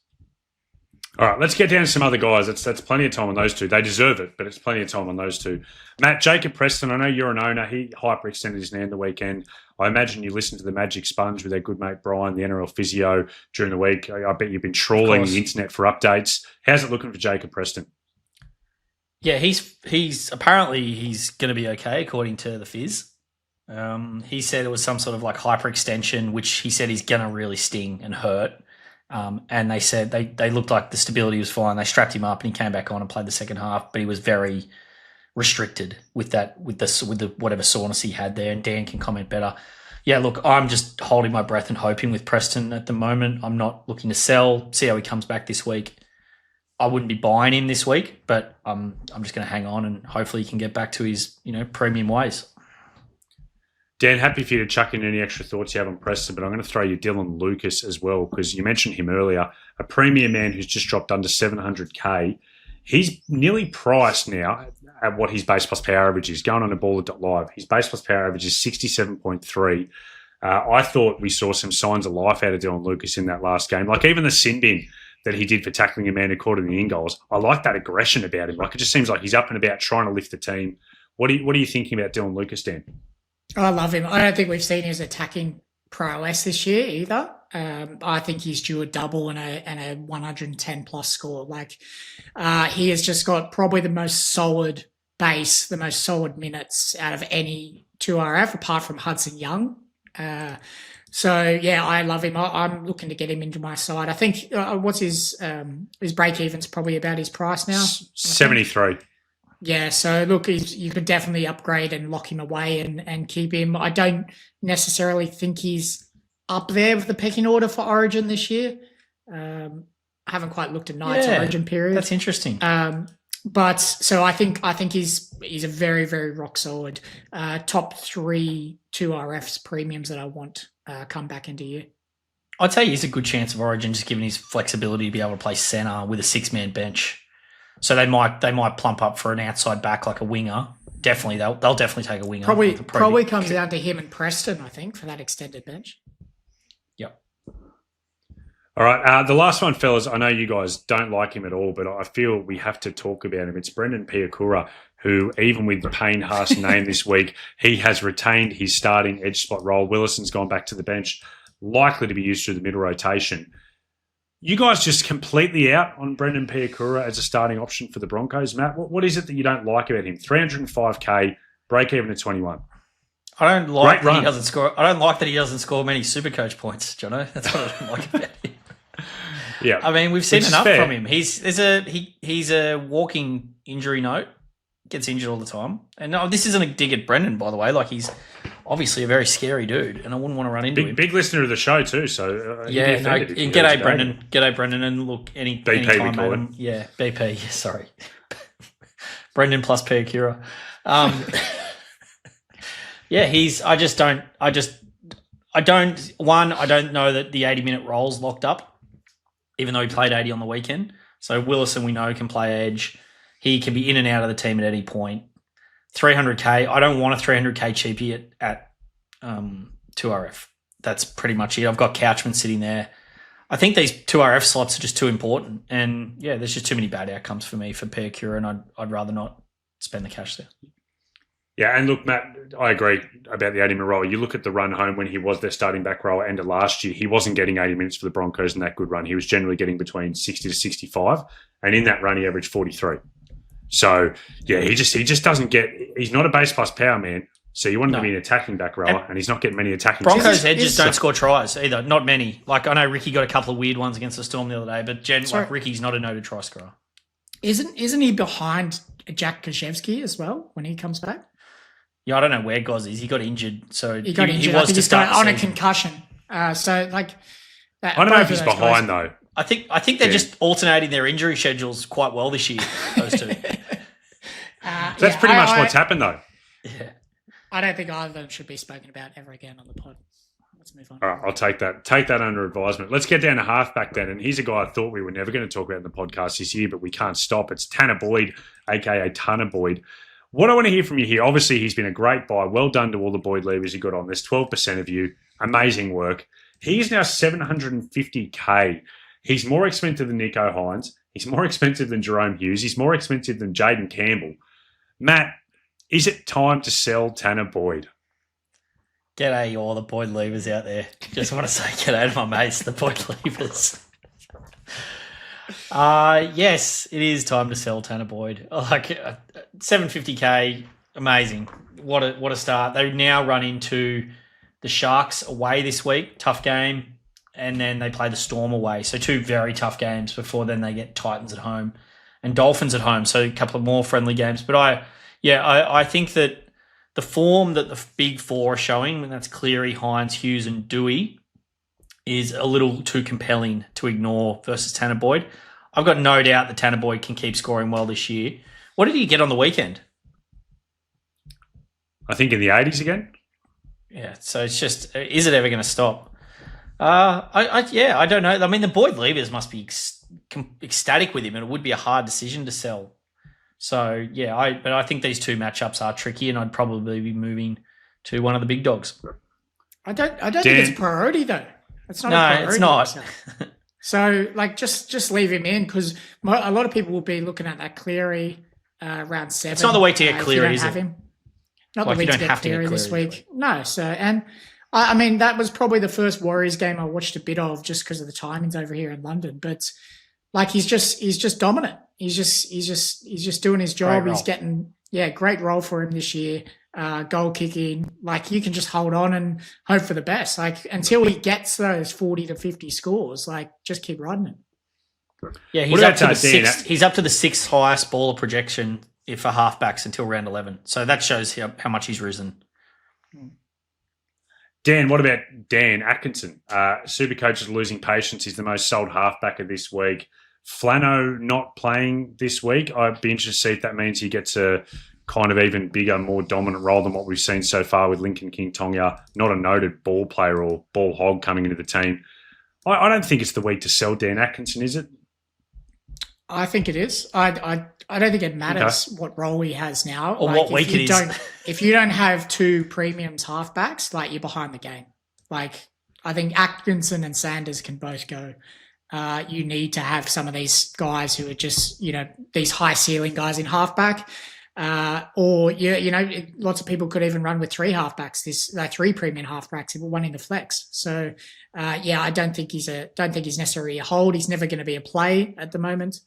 All right, let's get down to some other guys. That's plenty of time on those two. They deserve it, but it's plenty of time on those two. Matt, Jacob Preston, I know you're an owner. He hyperextended his knee in the weekend. I imagine you listened to the Magic Sponge with their good mate Brian, the NRL physio, during the week. I bet you've been trawling the internet for updates. How's it looking for Jacob Preston? Yeah, he's apparently he's going to be okay, according to the Fizz. He said it was some sort of like hyperextension, which he said is going to really sting and hurt. And they said they looked like the stability was fine. They strapped him up and he came back on and played the second half, but he was very restricted with the whatever soreness he had there. And Dan can comment better. Yeah, look, I'm just holding my breath and hoping with Preston at the moment. I'm not looking to sell. See how he comes back this week. I wouldn't be buying him this week, but I'm just going to hang on and hopefully he can get back to his premium ways. Dan, happy for you to chuck in any extra thoughts you have on Preston, but I'm going to throw you Dylan Lucas as well, because you mentioned him earlier, a premium man who's just dropped under 700K. He's nearly priced now at what his base plus power average is, going on a baller.live. His base plus power average is 67.3. I thought we saw some signs of life out of Dylan Lucas in that last game. Like even the sin bin that he did for tackling a man who caught in the in-goals, I like that aggression about him. Like it just seems like he's up and about trying to lift the team. What are you thinking about Dylan Lucas, Dan? I love him. I don't think we've seen his attacking prowess this year either. I think he's due a double and a 110 plus score. Like he has just got probably the most solid base, the most solid minutes out of any 2RF apart from Hudson Young. So yeah, I love him. I'm looking to get him into my side. I think what's his break even's probably about his price now. 73. Yeah, so look, you could definitely upgrade and lock him away and keep him. I don't necessarily think he's up there with the pecking order for Origin this year. I haven't quite looked at Knight's Origin period. That's interesting. But so I think he's a very, very rock solid top 3 2RFs premiums that I want come back into year. I'd say he's a good chance of Origin, just given his flexibility to be able to play centre with a 6-man bench. So they might plump up for an outside back like a winger. Definitely, they'll definitely take a winger. Probably comes down to him and Preston, I think, for that extended bench. Yep. All right, the last one, fellas. I know you guys don't like him at all, but I feel we have to talk about him. It's Brendan Piakura, who, even with the Payne Haas name this week, he has retained his starting edge spot role. Willison's gone back to the bench, likely to be used through the middle rotation. You guys just completely out on Brendan Piakura as a starting option for the Broncos, Matt. What is it that you don't like about him? 305K, break even at 21. I don't like Great that he run. doesn't score. I don't like that he doesn't score many SuperCoach points, Jono. That's what I don't like about him. Yeah. I mean, we've seen Which is enough fair. from him. He's a walking injury note. Gets injured all the time. And no, this isn't a dig at Brendan, by the way. Like, he's obviously a very scary dude, and I wouldn't want to run into him. Big listener of the show too. So Yeah, no, g'day, Brendan. G'day, Brendan. And look, BP anytime, we call him. Yeah, BP. Yeah, sorry, Brendan plus Piacura. Yeah, I don't know that the 80-minute role's locked up, even though he played 80 on the weekend. So Willison, we know, can play edge. He can be in and out of the team at any point. 300K. I don't want a 300K cheapie at 2RF. That's pretty much it. I've got Couchman sitting there. I think these 2RF slots are just too important. And, yeah, there's just too many bad outcomes for me for Piacura, and I'd rather not spend the cash there. Yeah, and look, Matt, I agree about the 80-minute role. You look at the run home when he was their starting back rower end of last year, he wasn't getting 80 minutes for the Broncos in that good run. He was generally getting between 60 to 65, and in that run he averaged 43. So, yeah, he just doesn't get – he's not a base plus power man, so you want him to be an attacking back rower, and he's not getting many attacking Broncos chances. edges don't score tries either, not many. Like, I know Ricky got a couple of weird ones against the Storm the other day, but Ricky's not a noted try scorer. Isn't he behind Jack Kaszewski as well when he comes back? Yeah, I don't know where Goz is. He got injured, so He got injured. He I was think to he's start on a season. concussion. So, like, I don't know if he's behind, though. I think they're just alternating their injury schedules quite well this year, those two. That's pretty much what's happened, though. Yeah. I don't think either of them should be spoken about ever again on the pod. Let's move on. All right, I'll take that under advisement. Let's get down to halfback then. And here's a guy I thought we were never going to talk about in the podcast this year, but we can't stop. It's Tanner Boyd, a.k.a. Tanner Boyd. What I want to hear from you here, obviously he's been a great buy. Well done to all the Boyd leavers you got on this. 12% of you. Amazing work. He's now 750K. He's more expensive than Nico Hines. He's more expensive than Jerome Hughes. He's more expensive than Jaden Campbell. Matt, is it time to sell Tanner Boyd? G'day, all the Boyd leavers out there. Just want to say g'day to my mates, the Boyd leavers. Yes, it is time to sell Tanner Boyd. Like 750K, amazing. What a start. They now run into the Sharks away this week, tough game, and then they play the Storm away. So two very tough games before then they get Titans at home and Dolphins at home. So a couple of more friendly games. But I think that the form that the big four are showing, and that's Cleary, Hines, Hughes, and Dewey, is a little too compelling to ignore versus Tanner Boyd. I've got no doubt that Tanner Boyd can keep scoring well this year. What did he get on the weekend? I think in the 80s again. Yeah, so it's just, is it ever going to stop? I don't know. I mean, the Boyd leavers must be ecstatic with him, and it would be a hard decision to sell. So, yeah, but I think these two matchups are tricky, and I'd probably be moving to one of the big dogs. I don't think it's a priority, though. It's not a priority. It's not. So, like, just leave him in, because a lot of people will be looking at that Cleary round 7. It's not the week to get Cleary, is it? Him. Not Like, the you week don't to have get to get Cleary this Cleary week. No, so, and I mean, that was probably the first Warriors game I watched a bit of just because of the timings over here in London. But, like, he's just dominant. He's just doing his job. He's getting, great role for him this year. Goal kicking, like, you can just hold on and hope for the best. Like, until he gets those 40 to 50 scores, like, just keep riding him. Yeah, he's up to the sixth highest baller projection for halfbacks until round 11. So that shows how much he's risen. Dan, what about Dan Atkinson? SuperCoach is losing patience. He's the most sold halfback of this week. Flano not playing this week. I'd be interested to see if that means he gets a kind of even bigger, more dominant role than what we've seen so far with Lincoln King Tonga, not a noted ball player or ball hog coming into the team. I don't think it's the week to sell Dan Atkinson, is it? I think it is. I don't think it matters what role he has now. Or what week it is. If you don't have two premiums halfbacks, like, you're behind the game. Like, I think Atkinson and Sanders can both go. You need to have some of these guys who are just, these high ceiling guys in halfback. Or lots of people could even run with three halfbacks. Three premium halfbacks, one in the flex. So, I don't think he's necessarily a hold. He's never going to be a play at the moment.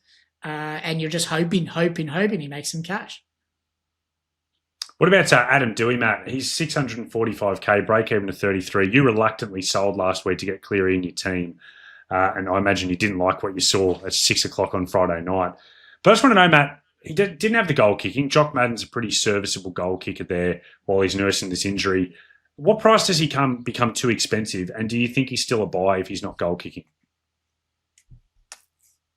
And you're just hoping he makes some cash. What about Adam Dewey, Matt? He's 645k, break even to 33. You reluctantly sold last week to get Cleary in your team. And I imagine you didn't like what you saw at 6 o'clock on Friday night. But I just want to know, Matt, he didn't have the goal kicking. Jock Madden's a pretty serviceable goal kicker there while he's nursing this injury. What price does he become too expensive? And do you think he's still a buy if he's not goal kicking?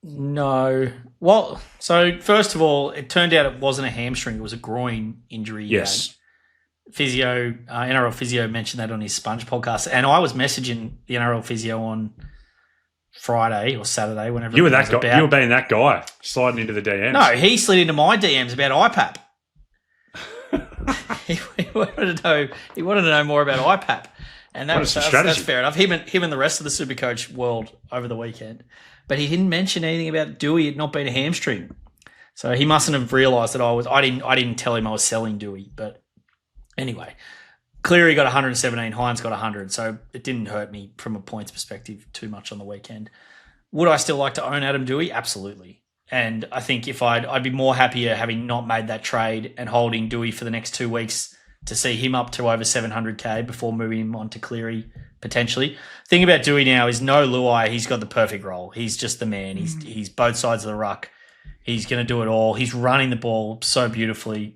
No. Well, so first of all, it turned out it wasn't a hamstring. It was a groin injury. Yes. Physio, NRL Physio mentioned that on his Sponge podcast. And I was messaging the NRL Physio on Friday or Saturday, whenever you were that guy. You were being that guy sliding into the DMs. No, he slid into my DMs about IPAP. he wanted to know more about IPAP, and that's fair enough. Him and the rest of the SuperCoach world over the weekend, but he didn't mention anything about Dewey not being a hamstring. So he mustn't have realised that I didn't tell him I was selling Dewey. But anyway, Cleary got 117, Hines got 100, so it didn't hurt me from a points perspective too much on the weekend. Would I still like to own Adam Dewey? Absolutely. And I think if I'd be more happier having not made that trade and holding Dewey for the next 2 weeks to see him up to over 700k before moving him on to Cleary potentially. The thing about Dewey now is no Luai. He's got the perfect role. He's just the man. He's both sides of the ruck. He's going to do it all. He's running the ball so beautifully.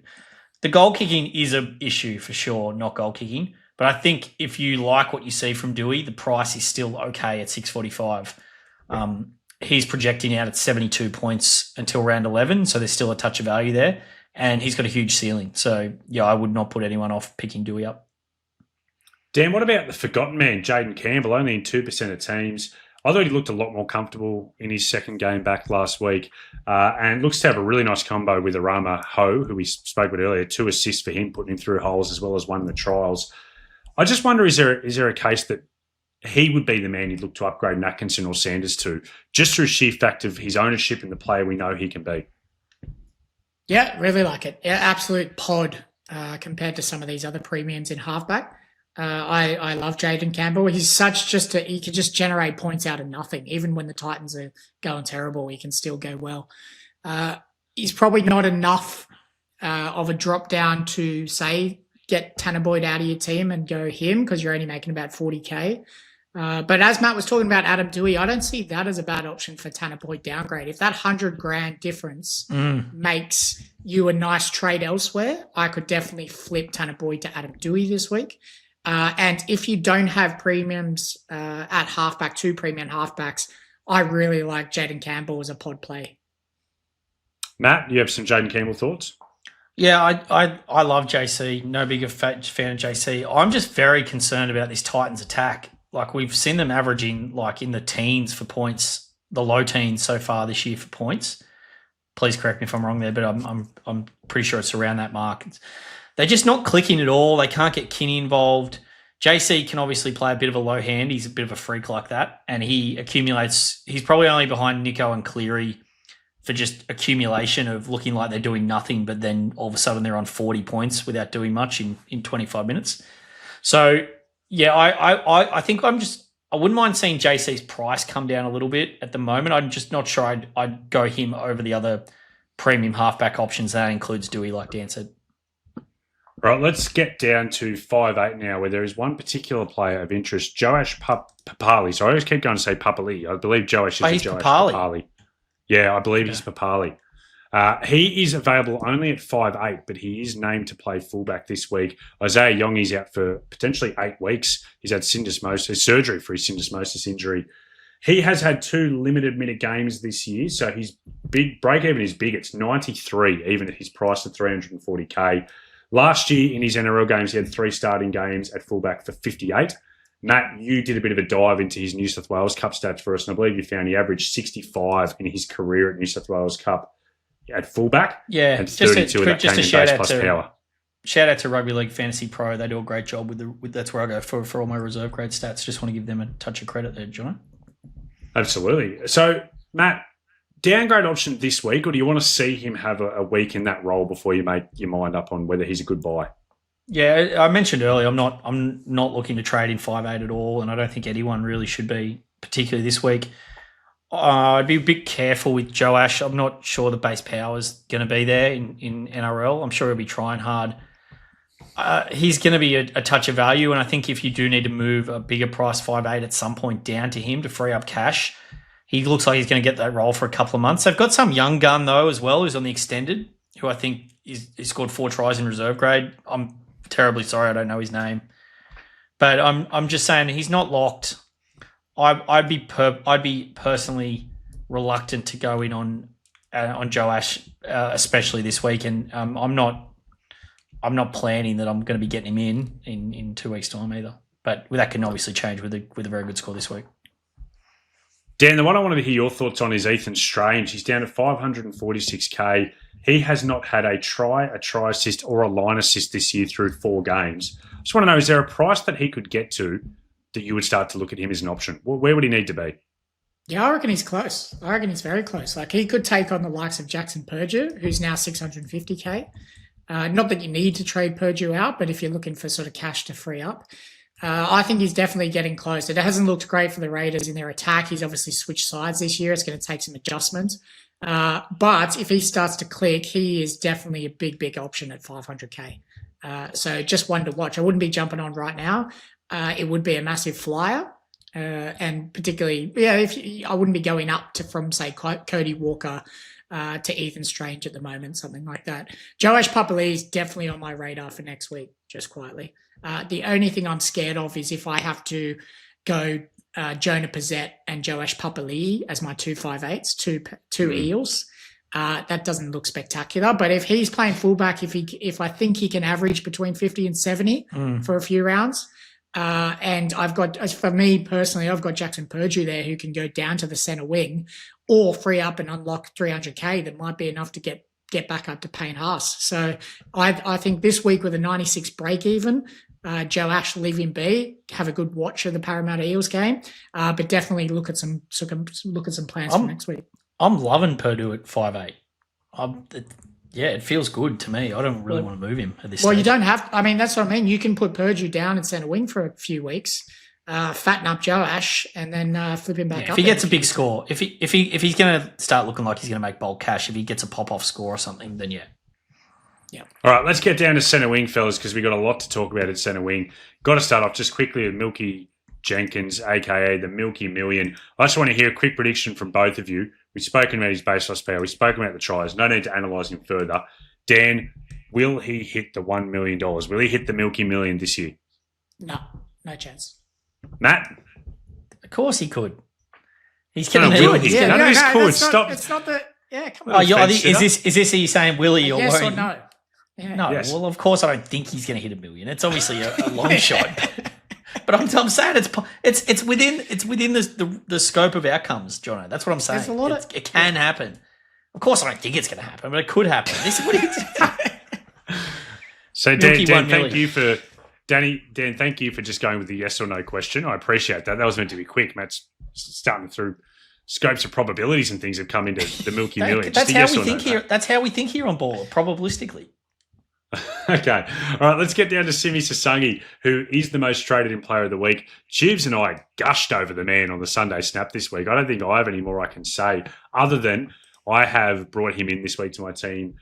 The goal kicking is an issue for sure, not goal kicking. But I think if you like what you see from Dewey, the price is still okay at 645. He's projecting out at 72 points until round 11, so there's still a touch of value there. And he's got a huge ceiling. So, yeah, I would not put anyone off picking Dewey up. Dan, what about the forgotten man, Jaden Campbell, only in 2% of teams? I thought he looked a lot more comfortable in his second game back last week and looks to have a really nice combo with Arama Hau, who we spoke about earlier, 2 assists for him, putting him through holes as well as one in the trials. I just wonder, is there a case that he would be the man you'd look to upgrade Atkinson or Sanders to, just through sheer fact of his ownership and the player we know he can be? Yeah, really like it. Yeah, absolute pod compared to some of these other premiums in halfback. I love Jaden Campbell. He's he can just generate points out of nothing. Even when the Titans are going terrible, he can still go well. He's probably not enough of a drop down to, say, get Tanner Boyd out of your team and go him because you're only making about 40k. But as Matt was talking about Adam Dewey, I don't see that as a bad option for Tanner Boyd downgrade. If that $100,000 difference makes you a nice trade elsewhere, I could definitely flip Tanner Boyd to Adam Dewey this week. And if you don't have premiums at halfback, 2 premium halfbacks, I really like Jaden Campbell as a pod play. Matt, you have some Jaden Campbell thoughts? Yeah, I love JC. No bigger fan of JC. I'm just very concerned about this Titans attack. Like, we've seen them averaging like in the teens for points, the low teens so far this year for points. Please correct me if I'm wrong there, but I'm pretty sure it's around that mark. They're just not clicking at all. They can't get Kini involved. JC can obviously play a bit of a low hand. He's a bit of a freak like that, and he accumulates. He's probably only behind Nico and Cleary for just accumulation of looking like they're doing nothing, but then all of a sudden they're on 40 points without doing much in 25 minutes. So, yeah, I think I wouldn't mind seeing JC's price come down a little bit at the moment. I'm just not sure I'd go him over the other premium halfback options. That includes Dewey, like Dan said. Right, let's get down to 5'8" now, where there is one particular player of interest, Joash Papali. So I always keep going to say Papali. I believe Joash is Joash Papali. Yeah, I believe he's Papali. He is available only at 5'8", but he is named to play fullback this week. Isaiah Yongi's out for potentially 8 weeks. He's had surgery for his syndesmosis injury. He has had 2 limited minute games this year, so his big break even is big. It's 93, even at his price of 340k. Last year in his NRL games, he had 3 starting games at fullback for 58. Matt, you did a bit of a dive into his New South Wales Cup stats for us, and I believe you found he averaged 65 in his career at New South Wales Cup at fullback. Yeah, and 32 of that came in base plus power. Shout out to Rugby League Fantasy Pro. They do a great job with that's where I go for all my reserve grade stats. Just want to give them a touch of credit there, Jono. Absolutely. So, Matt, downgrade option this week, or do you want to see him have a week in that role before you make your mind up on whether he's a good buy? Yeah, I mentioned earlier, I'm not looking to trade in 5'8" at all, and I don't think anyone really should be, particularly this week. I'd be a bit careful with Joash. I'm not sure the base power is going to be there in NRL. I'm sure he'll be trying hard. He's going to be a touch of value, and I think if you do need to move a bigger price 5'8" at some point down to him to free up cash, he looks like he's going to get that role for a couple of months. They've got some young gun though as well, who's on the extended, who I think he scored 4 tries in reserve grade. I'm terribly sorry, I don't know his name, but I'm just saying he's not locked. I'd be personally reluctant to go in on Joe Ash, especially this week, and I'm not planning that I'm going to be getting him in 2 weeks' time either. But that can obviously change with a very good score this week. Dan, the one I wanted to hear your thoughts on is Ethan Strange. He's down to 546k. He has not had a try assist, or a line assist this year through 4 games. I just want to know, is there a price that he could get to that you would start to look at him as an option? Where would he need to be? Yeah, I reckon he's close. I reckon he's very close. Like, he could take on the likes of Jackson Purdue, who's now 650k. Not that you need to trade Purdue out, but if you're looking for sort of cash to free up, I think he's definitely getting close. It hasn't looked great for the Raiders in their attack. He's obviously switched sides this year. It's going to take some adjustment. But if he starts to click, he is definitely a big, big option at 500k. So just one to watch. I wouldn't be jumping on right now. It would be a massive flyer. And particularly, I wouldn't be going up from, say, Cody Walker to Ethan Strange at the moment, something like that. Joash Papali'i is definitely on my radar for next week, just quietly. The only thing I'm scared of is if I have to go Jonah Pizzette and Joash Papali'i as my 2 5'8s, two Eels. That doesn't look spectacular, but if he's playing fullback, if I think he can average between 50 and 70 for a few rounds, and for me personally, I've got Jackson Purdue there who can go down to the centre wing or free up and unlock 300k. That might be enough to get back up to Payne Haas. So I think this week with a 96 break even, Joe Ash, leave him be, have a good watch of the Parramatta Eels game, but definitely look at some plans for next week. I'm loving Purdue at 5'8". It feels good to me. I don't really want to move him at this stage. Well, you don't have. I mean, that's what I mean. You can put Purdue down in centre wing for a few weeks, fatten up Joe Ash, and then flip him back up. If he gets a big score, if he's going to start looking like he's going to make bulk cash, if he gets a pop-off score or something, then yeah. Yeah. All right, let's get down to centre wing, fellas, because we've got a lot to talk about at centre wing. Got to start off just quickly with Milky Jenkins, a.k.a. the Milky Million. I just want to hear a quick prediction from both of you. We've spoken about his base loss power. We've spoken about the tries. No need to analyse him further. Dan, will he hit the $1 million? Will he hit the Milky Million this year? No chance. Matt? Of course he could. He's going to do it. None of this could. Stop. It's not the... Yeah, come on. Is this are you saying will he or yes won't? Or no? Yeah. No, yes. Well, of course I don't think he's going to hit $1 million. It's obviously a long shot. But I'm saying it's within the scope of outcomes, Jono. That's what I'm saying. It can happen. Of course, I don't think it's going to happen, but it could happen. This is what he's So, Dan, thank you for just going with the yes or no question. I appreciate that. That was meant to be quick. Matt's starting through scopes of probabilities and things have come into the Milky Million. That's how we think here on Ball, probabilistically. Okay. All right, let's get down to Simi Sasagi, who is the most traded in player of the week. Tubes and I gushed over the man on the Sunday snap this week. I don't think I have any more I can say other than I have brought him in this week to my team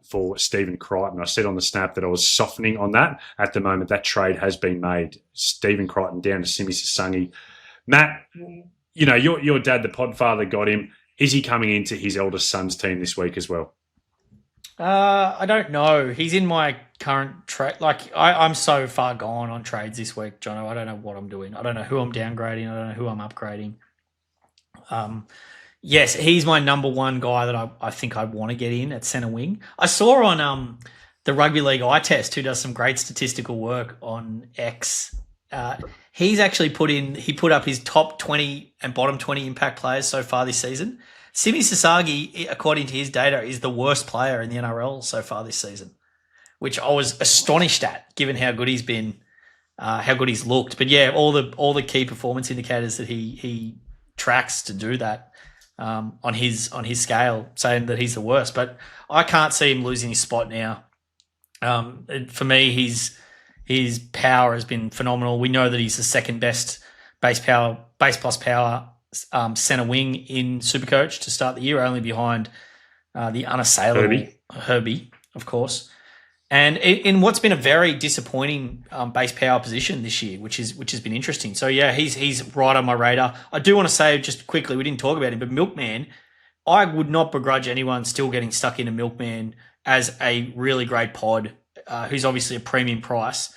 for Stephen Crichton. I said on the snap that I was softening on that. At the moment, that trade has been made. Stephen Crichton down to Simi Sasagi. Matt, you know, your dad, the podfather, got him. Is he coming into his eldest son's team this week as well? I don't know. He's in my current trade. Like, I'm so far gone on trades this week, Jono. I don't know what I'm doing. I don't know who I'm downgrading. I don't know who I'm upgrading. Yes, he's my number one guy that I think I want to get in at centre wing. I saw on the Rugby League eye test, who does some great statistical work on X. He's actually put up his top 20 and bottom 20 impact players so far this season. Simi Sasagi, according to his data, is the worst player in the NRL so far this season, which I was astonished at, given how good he's been, how good he's looked. But yeah, all the key performance indicators that he tracks to do that on his scale, saying that he's the worst. But I can't see him losing his spot now. For me, his power has been phenomenal. We know that he's the second best base plus power centre wing in SuperCoach to start the year, only behind the unassailable Herbie, of course. And in what's been a very disappointing base power position this year, which has been interesting. So yeah, he's right on my radar. I do want to say just quickly, we didn't talk about him, but Milkman, I would not begrudge anyone still getting stuck into Milkman as a really great pod, who's obviously a premium price,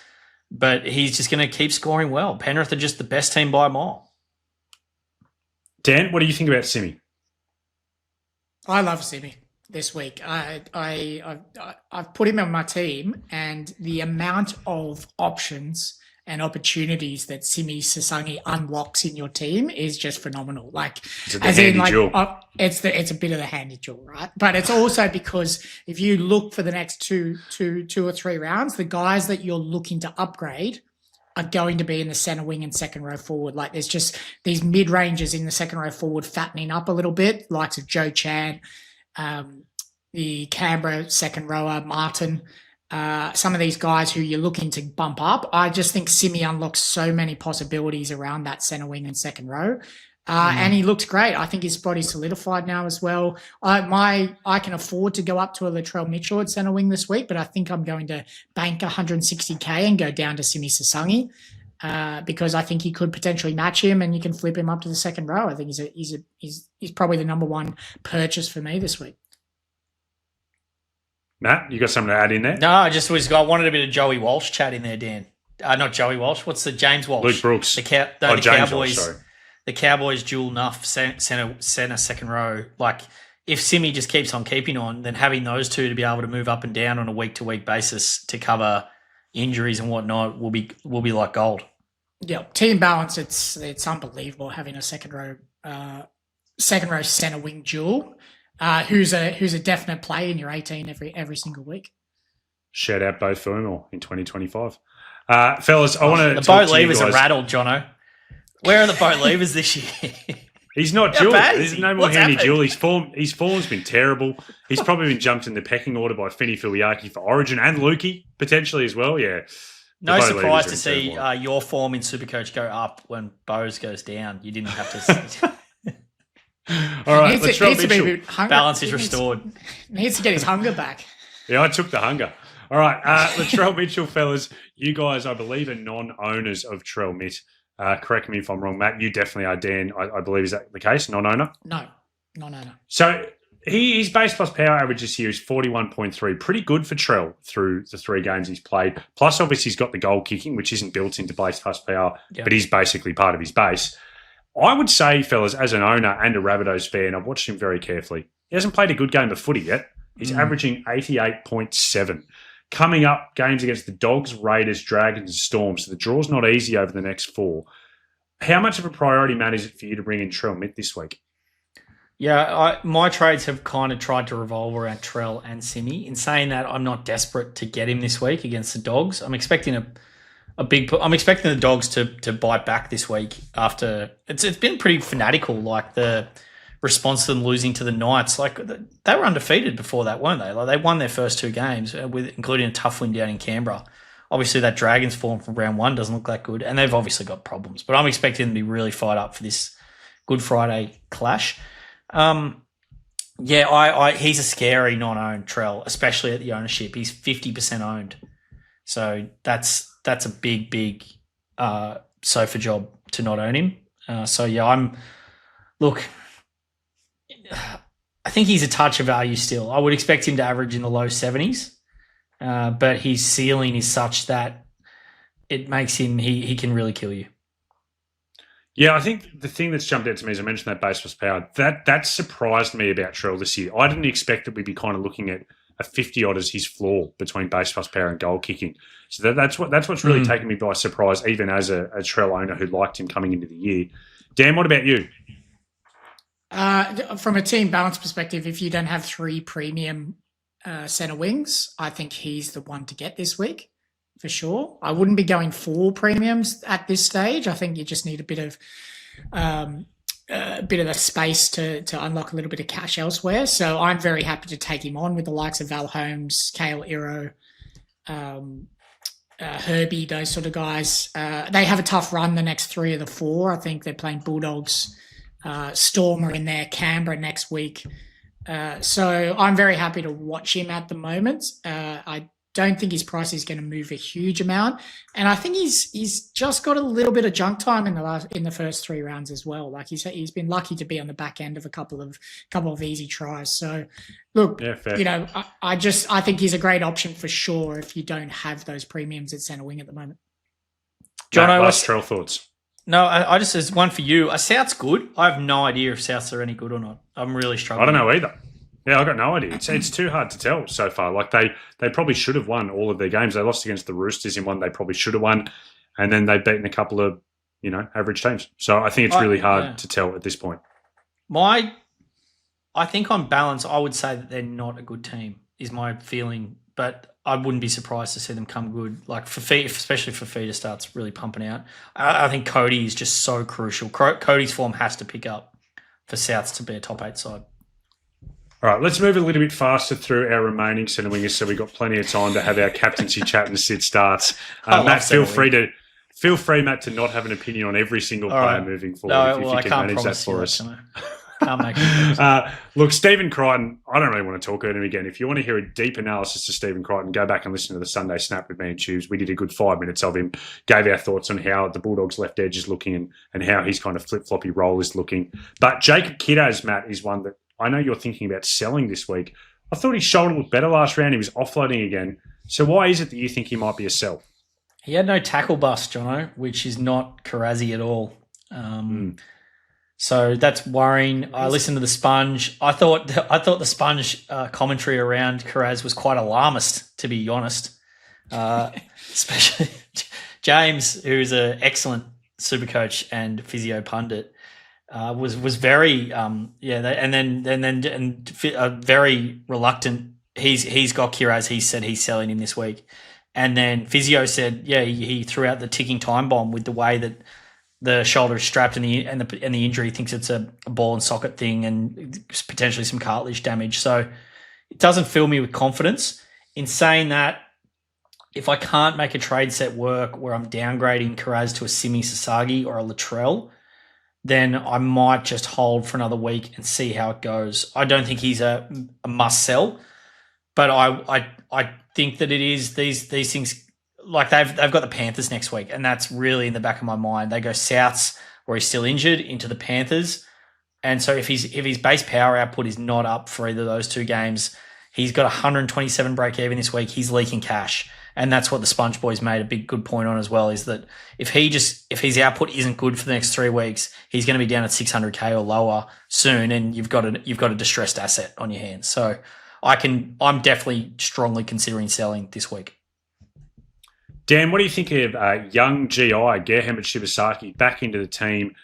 but he's just going to keep scoring well. Penrith are just the best team by a mile. Dan, what do you think about Simi? I love Simi this week. I've put him on my team, and the amount of options and opportunities that Simi Sasagi unlocks in your team is just phenomenal. Like, it's it's a bit of the handy jewel, right? But it's also because if you look for the next two or three rounds, the guys that you're looking to upgrade are going to be in the center wing and second row forward. Like, there's just these mid ranges in the second row forward fattening up a little bit, likes of Joe Chan, the Canberra second rower, Martin, some of these guys who you're looking to bump up. I just think Simi unlocks so many possibilities around that center wing and second row. And he looks great. I think his spot is solidified now as well. I can afford to go up to a Latrell Mitchell at centre wing this week, but I think I'm going to bank 160K and go down to Simi Sasagi because I think he could potentially match him, and you can flip him up to the second row. I think he's probably the number one purchase for me this week. Matt, you got something to add in there? No, I wanted a bit of Joey Walsh chat in there, Dan. Not Joey Walsh. What's the James Walsh? Luke Brooks. The James Cowboys. Walsh, sorry. The Cowboys dual nuff center second row. Like, if Simi just keeps on keeping on, then having those two to be able to move up and down on a week to week basis to cover injuries and whatnot will be like gold. Yeah, team balance. It's unbelievable having a second row center wing duel. Who's a definite play in your 18 every single week. Shout out Bo Fermor in 2025. Fellas, I want to the boat levers are rattled, Jono. Where are the boat levers this year? He's not dual. There's no more handy happened? dual. His form's been terrible. He's probably been jumped in the pecking order by Finny Filiaki for Origin and Lukey potentially as well. Yeah. No surprise to see your form in SuperCoach go up when Bose goes down. You didn't have to. All right, Latrell Mitchell. Balance is restored. Needs to get his hunger back. Yeah, I took the hunger. All right, Latrell Mitchell, fellas, you guys, I believe, are non-owners of Trell Mitt. Correct me if I'm wrong, Matt. You definitely are, Dan. I believe, is that the case? Non-owner? No, non-owner. So his base plus power average this year is 41.3. Pretty good for Trell through the 3 games he's played. Plus, obviously, he's got the goal kicking, which isn't built into base plus power, but is basically part of his base. I would say, fellas, as an owner and a Rabbitohs fan, I've watched him very carefully. He hasn't played a good game of footy yet. He's averaging 88.7. Coming up, games against the Dogs, Raiders, Dragons, and Storm. So the draw's not easy over the next 4. How much of a priority, Matt, is it for you to bring in Trell Mitt this week? Yeah, my trades have kind of tried to revolve around Trell and Simi. In saying that, I'm not desperate to get him this week against the Dogs. I'm expecting I'm expecting the Dogs to bite back this week after it's been pretty fanatical, like the response to them losing to the Knights. Like, they were undefeated before that, weren't they? Like, they won their first 2 games, including a tough win down in Canberra. Obviously, that Dragons form from round 1 doesn't look that good, and they've obviously got problems. But I'm expecting them to be really fired up for this Good Friday clash. He's a scary non-owned Trell, especially at the ownership. He's 50% owned, so that's a big sofa job to not own him. I think he's a touch of value still. I would expect him to average in the low 70s, but his ceiling is such that it makes him he can really kill you. Yeah, I think the thing that's jumped out to me, as I mentioned, that base plus power, that surprised me about Trell this year. I didn't expect that we'd be kind of looking at a 50-odd as his floor between base plus power and goal kicking. So that's what's really taken me by surprise, even as a Trell owner who liked him coming into the year. Dan, what about you? From a team balance perspective, if you don't have 3 premium center wings, I think he's the one to get this week for sure. I wouldn't be going 4 premiums at this stage. I think you just need a bit of a space to unlock a little bit of cash elsewhere. So I'm very happy to take him on with the likes of Val Holmes, Kale Iro, Herbie, those sort of guys. They have a tough run the next 3 of the 4. I think they're playing Bulldogs. Storm are in there, Canberra next week. So I'm very happy to watch him at the moment. I don't think his price is going to move a huge amount. And I think he's just got a little bit of junk time in the first 3 rounds as well. Like he's been lucky to be on the back end of a couple of easy tries. So look, I think he's a great option for sure if you don't have those premiums at centre wing at the moment. John, last trail thoughts. No, I just there's one for you. Are Souths good? I have no idea if Souths are any good or not. I'm really struggling. I don't know either. Yeah, I've got no idea. It's too hard to tell so far. Like they probably should have won all of their games. They lost against the Roosters in one they probably should have won, and then they've beaten a couple of average teams. So I think it's really hard to tell at this point. I think on balance, I would say that they're not a good team. Is my feeling, but I wouldn't be surprised to see them come good. Like especially if Fafita starts really pumping out. I think Cody is just so crucial. Cody's form has to pick up for Souths to be a top 8 side. All right, let's move a little bit faster through our remaining centre wingers so we've got plenty of time to have our captaincy chat and Sid starts. Matt, feel free, Matt, to not have an opinion on every single player moving forward if you can manage that for us. Can't make it. Look, Stephen Crichton, I don't really want to talk about him again. If you want to hear a deep analysis of Stephen Crichton, go back and listen to the Sunday Snap with me and Tubes. We did a good 5 minutes of him, gave our thoughts on how the Bulldogs' left edge is looking and how his kind of flip-floppy role is looking. But Jacob Kiddos, Matt, is one that I know you're thinking about selling this week. I thought his shoulder looked better last round. He was offloading again. So why is it that you think he might be a sell? He had no tackle bust, Jono, which is not Karazi at all. So that's worrying. I listened to the Sponge. I thought the Sponge commentary around Karaz was quite alarmist, to be honest. Especially James, who's an excellent SuperCoach and physio pundit, was very very reluctant. He's got Kiraz. He said he's selling him this week, and then physio said he threw out the ticking time bomb with the way that the shoulder is strapped and the injury thinks it's a ball and socket thing and potentially some cartilage damage. So it doesn't fill me with confidence. In saying that, if I can't make a trade set work where I'm downgrading Karaz to a Simi Sasagi or a Latrell, then I might just hold for another week and see how it goes. I don't think he's a must sell, but I think that it is these things. Like they've got the Panthers next week, and that's really in the back of my mind. They go Souths where he's still injured into the Panthers, and so if his base power output is not up for either of those 2 games, he's got 127 break even this week. He's leaking cash, and that's what the Sponge Boys made a big good point on as well. Is that if his output isn't good for the next 3 weeks, he's going to be down at 600k or lower soon, and you've got a distressed asset on your hands. So I'm definitely strongly considering selling this week. Dan, what do you think of young GI, Gerhard Shibasaki, back into the team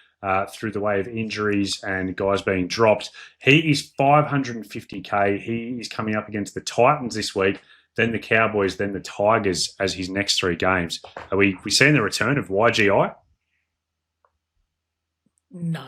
through the way of injuries and guys being dropped? He is 550k. He is coming up against the Titans this week, then the Cowboys, then the Tigers as his next 3 games. Are we seeing the return of YGI? No.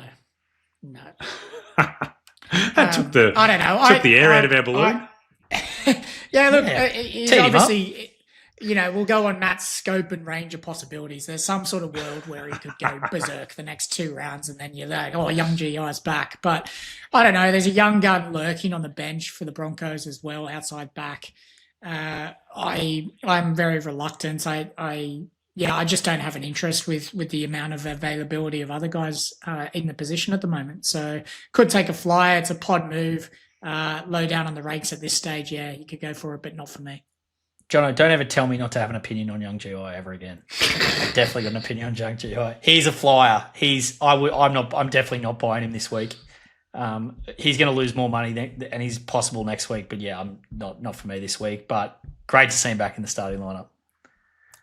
That took the I don't know. Took the air out of our balloon. He's obviously... we'll go on Matt's scope and range of possibilities. There's some sort of world where he could go berserk the next 2 rounds and then you're like, young GI's back. But I don't know. There's a young gun lurking on the bench for the Broncos as well, outside back. I'm very reluctant. I just don't have an interest with the amount of availability of other guys in the position at the moment. So could take a flyer. It's a pod move. Low down on the ranks at this stage. Yeah, you could go for it, but not for me. Jono, don't ever tell me not to have an opinion on young GI ever again. I've definitely got an opinion on young GI. He's a flyer. I'm definitely not buying him this week. He's going to lose more money and he's possible next week. But yeah, I'm not for me this week. But great to see him back in the starting lineup.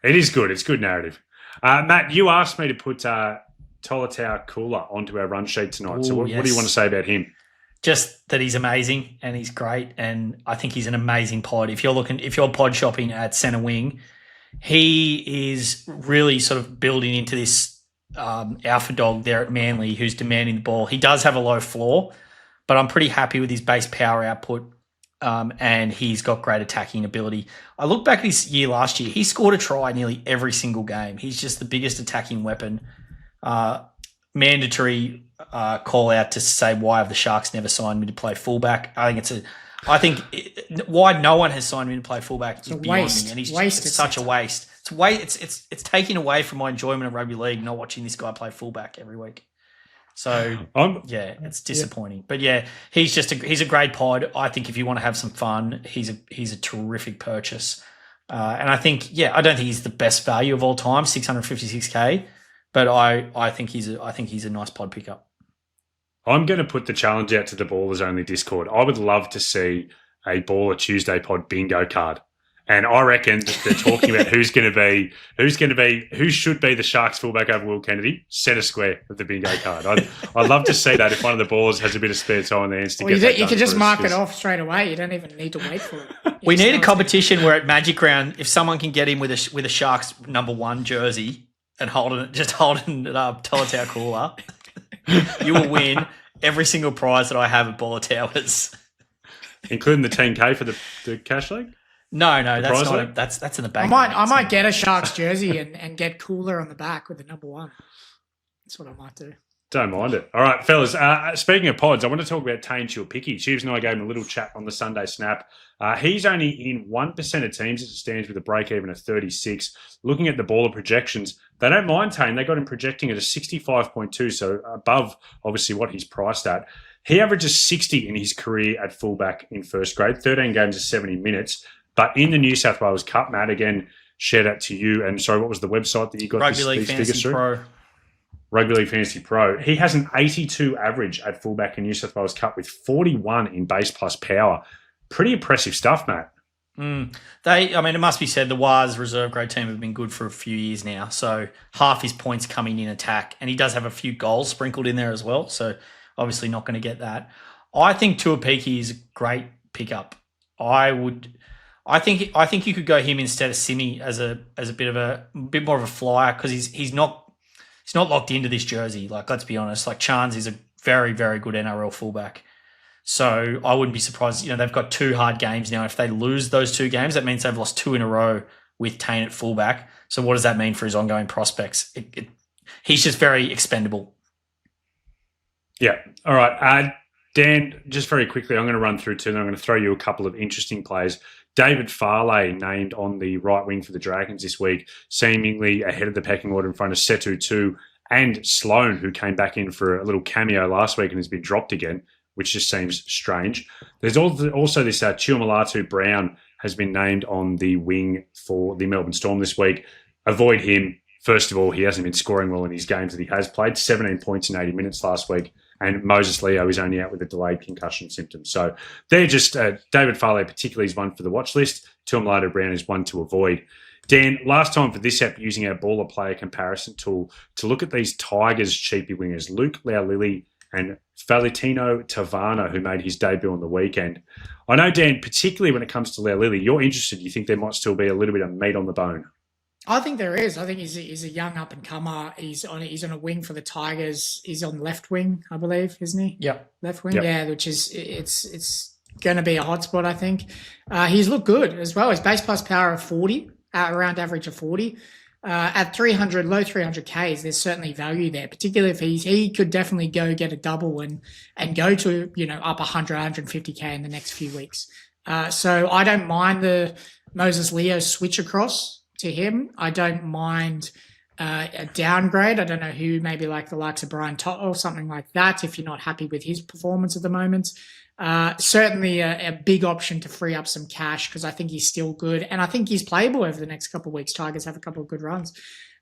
It is good. It's good narrative. Matt, you asked me to put Tolatau Kula onto our run sheet tonight. So what do you want to say about him? Just that he's amazing and he's great, and I think he's an amazing pod. If you're pod shopping at centre wing, he is really sort of building into this alpha dog there at Manly who's demanding the ball. He does have a low floor, but I'm pretty happy with his base power output, and he's got great attacking ability. I look back at his year last year, he scored a try nearly every single game. He's just the biggest attacking weapon. Mandatory call out to say why have the Sharks never signed me to play fullback. I think I think why no one has signed him to play fullback is a beyond waste. me, and he's Wasted it's such a centre. waste. It's taking away from my enjoyment of rugby league not watching this guy play fullback every week. So yeah, it's disappointing. But yeah, he's a great pod. I think if you want to have some fun, he's a terrific purchase. And I think I don't think he's the best value of all time, 656k, but I think he's a nice pod pickup. I'm going to put the challenge out to the Ballers Only Discord. I would love to see a Baller Tuesday pod bingo card. And I reckon that they're talking about who should be the Sharks fullback over Will Kennedy. Set a square of the bingo card. I'd love to see that if one of the Ballers has a bit of spare time on their hands to get that you done can just for us, mark it 'cause off straight away. You don't even need to wait for it. We need a competition where at Magic Round, if someone can get him with a Sharks number 1 jersey and holding it up, Tower cooler, you will win every single prize that I have at Baller Towers, including the 10K for the cash league. No, that's prize not. That's in the bank. I might get a Sharks jersey and get cooler on the back with the number 1. That's what I might do. Don't mind it. All right, fellas. Speaking of pods, I want to talk about Tane Chilpicki. Chiefs and I gave him a little chat on the Sunday Snap. He's only in 1% of teams as it stands with a break even of 36. Looking at the baller projections, they don't mind Tane. They got him projecting at a 65.2, so above obviously what he's priced at. He averages 60 in his career at fullback in first grade, 13 games of 70 minutes. But in the New South Wales Cup, Matt, again, share that to you. And sorry, what was the website that you got Rugby League these figures Fantasy through? Pro. Rugby League Fantasy Pro. He has an 82 average at fullback in New South Wales Cup with 41 in base plus power. Pretty impressive stuff, Matt. It must be said, the Waz reserve grade team have been good for a few years now. So half his points coming in attack, and he does have a few goals sprinkled in there as well. So obviously not going to get that. I think Tuapiki is a great pickup. I think you could go him instead of Simi as a bit more of a flyer, because he's not locked into this jersey. Like, let's be honest, like Chance is a very, very good NRL fullback. So I wouldn't be surprised. They've got 2 hard games now. If they lose those 2 games, that means they've lost 2 in a row with Tane at fullback. So what does that mean for his ongoing prospects? He's just very expendable. Yeah. All right. Dan, just very quickly, I'm going to run through 2, and I'm going to throw you a couple of interesting players. David Farley named on the right wing for the Dragons this week, seemingly ahead of the pecking order in front of Setu 2 and Sloan, who came back in for a little cameo last week and has been dropped again, which just seems strange. There's also this Chiumalatu Brown has been named on the wing for the Melbourne Storm this week. Avoid him. First of all, he hasn't been scoring well in his games that he has played. 17 points in 80 minutes last week. And Moses Leo is only out with a delayed concussion symptom. So they're just David Farley particularly is one for the watch list. Tuamalato Brown is one to avoid. Dan, last time for this app, using our baller player comparison tool to look at these Tigers cheapie wingers, Luke Laulili and Valentino Tavana, who made his debut on the weekend. I know, Dan, particularly when it comes to Laulili, you're interested. You think there might still be a little bit of meat on the bone. I think there is. I think he's a young up and comer. He's on a wing for the Tigers. He's on left wing, I believe, isn't he? Yep. Left wing, Yep. yeah. Which is it's going to be a hot spot, I think. He's looked good as well. His base plus power of 40, around average of 40. At 300, low 300Ks, there's certainly value there, particularly if he could definitely go get a double and go to up 100, 150K in the next few weeks. So I don't mind the Moses Leo switch across to him. I don't mind a downgrade. I don't know who, maybe like the likes of Brian To'o or something like that, if you're not happy with his performance at the moment. Certainly a big option to free up some cash, because I think he's still good. And I think he's playable over the next couple of weeks. Tigers have a couple of good runs.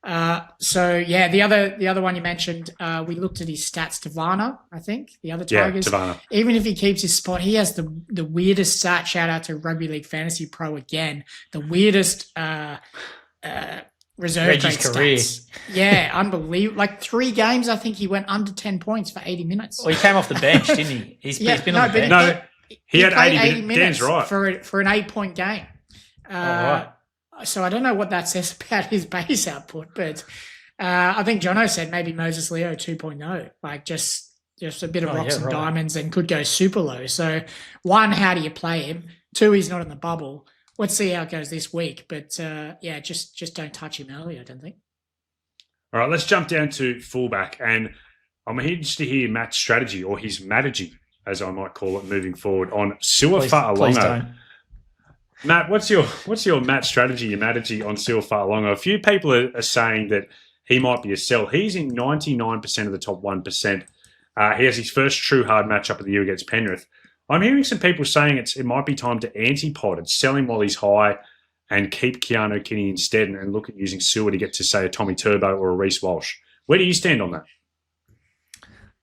The other one you mentioned, we looked at his stats, Tavana, I think, the other Tigers. Yeah, Tavana. Even if he keeps his spot, he has the weirdest stat. Shout out to Rugby League Fantasy Pro again. The weirdest reserve grade stats. Yeah, unbelievable. Like 3 games, I think he went under 10 points for 80 minutes. Well, he came off the bench, didn't he? He's been on the bench. No, he had played 80 minutes. Dan's right. For an 8-point game. Right. So I don't know what that says about his base output, but I think Jono said maybe Moses Leo 2.0, like just a bit of rocks and diamonds, and could go super low. So 1, how do you play him? 2, he's not in the bubble. Let's see how it goes this week. But just don't touch him early, I don't think. All right, let's jump down to fullback. And I'm interested to hear Matt's strategy, or his strategy, as I might call it, moving forward on Sua Please Fa'alongo. don't. Matt, what's your Matt strategy, your strategy on Sua Fa'alongo? A few people are saying that he might be a sell. He's in 99% of the top 1%. He has his first true hard matchup of the year against Penrith. I'm hearing some people saying it might be time to anti-pod and sell him while he's high and keep Keano Kini instead and look at using Sua to get to, say, a Tommy Turbo or a Reece Walsh. Where do you stand on that?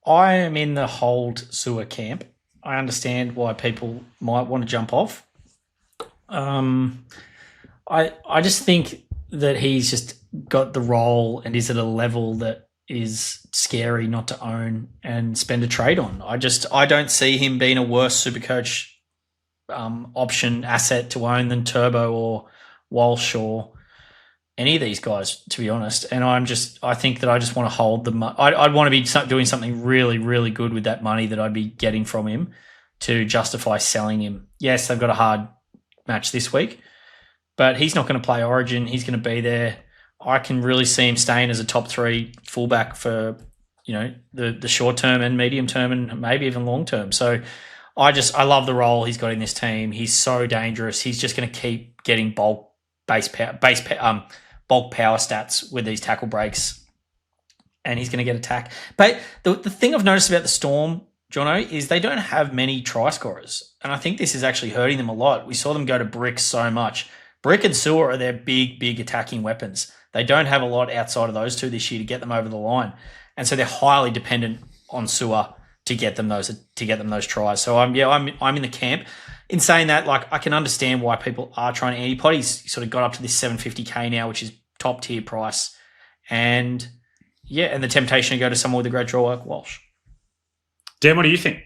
I am in the hold Sua camp. I understand why people might want to jump off. I just think that he's just got the role and is at a level that is scary not to own and spend a trade on. I don't see him being a worse SuperCoach option asset to own than Turbo or Walsh or any of these guys, to be honest. And I think that I just want to hold the money. I'd want to be doing something really, really good with that money that I'd be getting from him to justify selling him. Yes, they've got a hard match this week, but he's not going to play Origin. He's going to be there. I can really see him staying as a top 3 fullback for, the short term and medium term and maybe even long term. So I love the role he's got in this team. He's so dangerous. He's just going to keep getting bulk power stats with these tackle breaks, and he's going to get attack. But the thing I've noticed about the Storm, Jono, is they don't have many try scorers, and I think this is actually hurting them a lot. We saw them go to Brick so much. Brick and Sua are their big, big attacking weapons. They don't have a lot outside of those two this year to get them over the line, and so they're highly dependent on Sua to get them those tries. So I'm in the camp. In saying that, I can understand why people are trying to anti-pod. He's sort of got up to this $750K now, which is top tier price, and the temptation to go to someone with a great draw like Walsh. Dan, what do you think?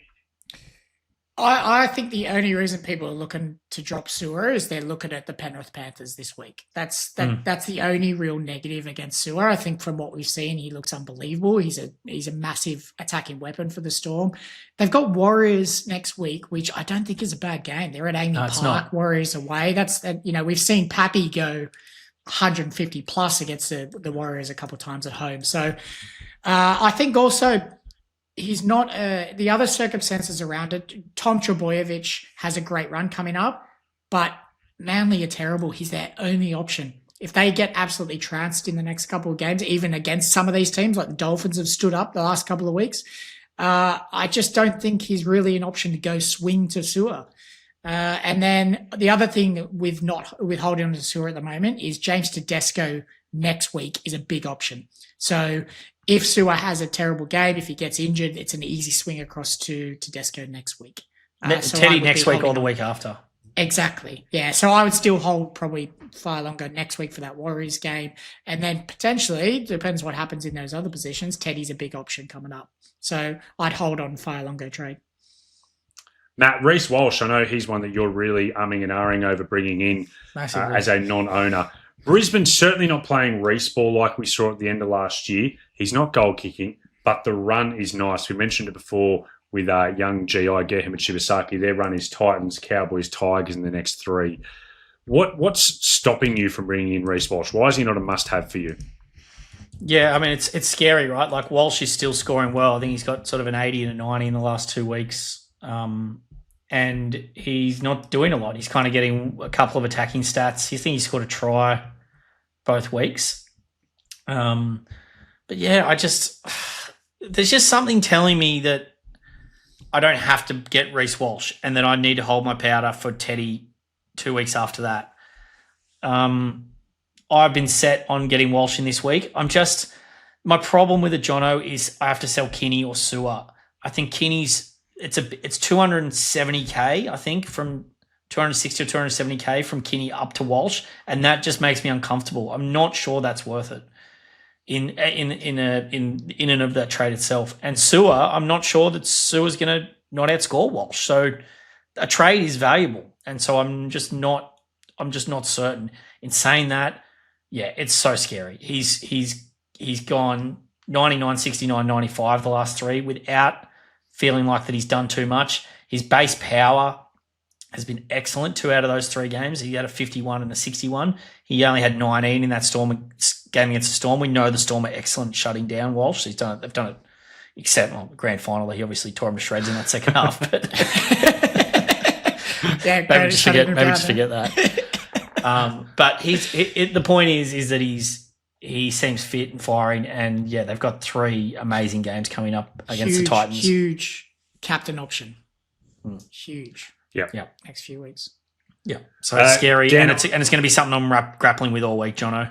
I think the only reason people are looking to drop Sua is they're looking at the Penrith Panthers this week. That's the only real negative against Sua. I think from what we've seen, he looks unbelievable. He's a massive attacking weapon for the Storm. They've got Warriors next week, which I don't think is a bad game. They're at Amy Park, Warriors away. We've seen Pappy go 150 plus against the Warriors a couple of times at home. So I think also he's not the other circumstances around it. Tom Trbojevic has a great run coming up, but Manly are terrible. He's their only option. If they get absolutely trounced in the next couple of games, even against some of these teams, like the Dolphins have stood up the last couple of weeks, I just don't think he's really an option to go swing to Sua. And then the other thing with holding on to Sua at the moment is James Tedesco next week is a big option. So if Sua has a terrible game, if he gets injured, it's an easy swing across to Tedesco next week. Teddy next week or the week after. Exactly. Yeah. So I would still hold probably Fa'alongo next week for that Warriors game. And then potentially, depends what happens in those other positions, Teddy's a big option coming up. So I'd hold on Fa'alongo trade. Matt, Reece Walsh, I know he's one that you're really umming and ahhing over bringing in as a non-owner. Brisbane's certainly not playing Reece ball like we saw at the end of last year. He's not goal kicking, but the run is nice. We mentioned it before with young GI, Gerhim and Shibasaki. Their run is Titans, Cowboys, Tigers in the next 3. What's stopping you from bringing in Reece Walsh? Why is he not a must-have for you? Yeah, I mean, it's scary, right? Like, Walsh is still scoring well. I think he's got sort of an 80 and a 90 in the last 2 weeks. And he's not doing a lot. He's kind of getting a couple of attacking stats. I think he scored a try both weeks. But yeah, there's just something telling me that I don't have to get Reece Walsh and that I need to hold my powder for Teddy 2 weeks after that. I've been set on getting Walsh in this week. My problem with it, Jono, is I have to sell Kini or Sua. I think Kini's it's 270K, I think, from 260 or 270K from Kini up to Walsh, and that just makes me uncomfortable. I'm not sure that's worth it in and of that trade itself. And Sua, I'm not sure that Sua's going to not outscore Walsh. So a trade is valuable, and so I'm just not certain. In saying that, yeah, it's so scary. He's gone 99, 69, 95 the last 3 without feeling like that he's done too much. His base power has been excellent 2 out of those 3 games. He had a 51 and a 61. He only had 19 in that game against the Storm. We know the Storm are excellent at shutting down Walsh. They've done it except the grand final, he obviously tore him to shreds in that second half. But Yeah, maybe just forget that. But the point is that he seems fit and firing, and yeah, they've got 3 amazing games coming up against the Titans. Huge captain option. Huge. Yeah. Next few weeks. Yeah, so it's scary, Dan, and it's going to be something I'm grappling with all week, Jono.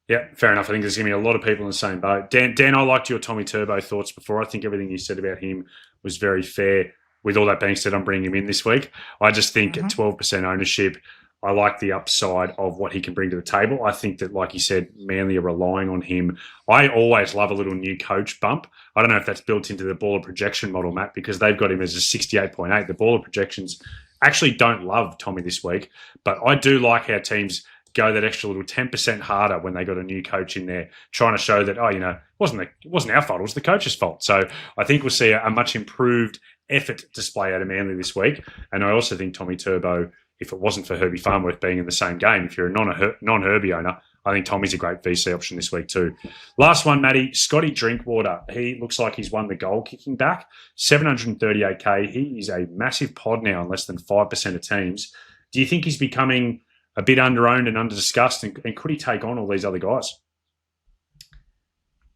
Yeah, fair enough. I think there's going to be a lot of people in the same boat. Dan, I liked your Tommy Turbo thoughts before. I think everything you said about him was very fair. With all that being said, I'm bringing him in this week. I just think at 12% ownership, I like the upside of what he can bring to the table. I think that, like you said, Manly are relying on him. I always love a little new coach bump. I don't know if that's built into the baller projection model, Matt, because they've got him as a 68.8. The baller projections actually don't love Tommy this week, but I do like how teams go that extra little 10% harder when they got a new coach in there, trying to show that, it wasn't our fault, it was the coach's fault. So I think we'll see a much improved effort display out of Manly this week. And I also think Tommy Turbo, if it wasn't for Herbie Farnworth being in the same game, if you're a non-Herbie owner, I think Tommy's a great VC option this week too. Last one, Matty, Scotty Drinkwater. He looks like he's won the goal kicking back, 738K. He is a massive pod now on less than 5% of teams. Do you think he's becoming a bit under-owned and under-discussed, and could he take on all these other guys?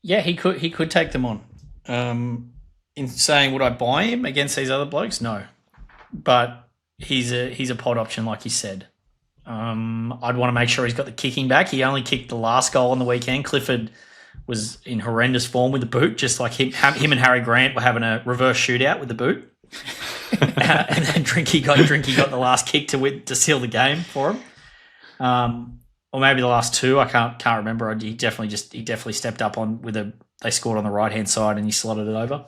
Yeah, he could take them on. In saying, would I buy him against these other blokes? No. But he's a pod option, like you said. I'd want to make sure he's got the kicking back. He only kicked the last goal on the weekend. Clifford was in horrendous form with the boot, just like him and Harry Grant were having a reverse shootout with the boot. And then Drinky got the last kick to seal the game for him. Or maybe the last 2. I can't remember. He definitely stepped up they scored on the right hand side and he slotted it over.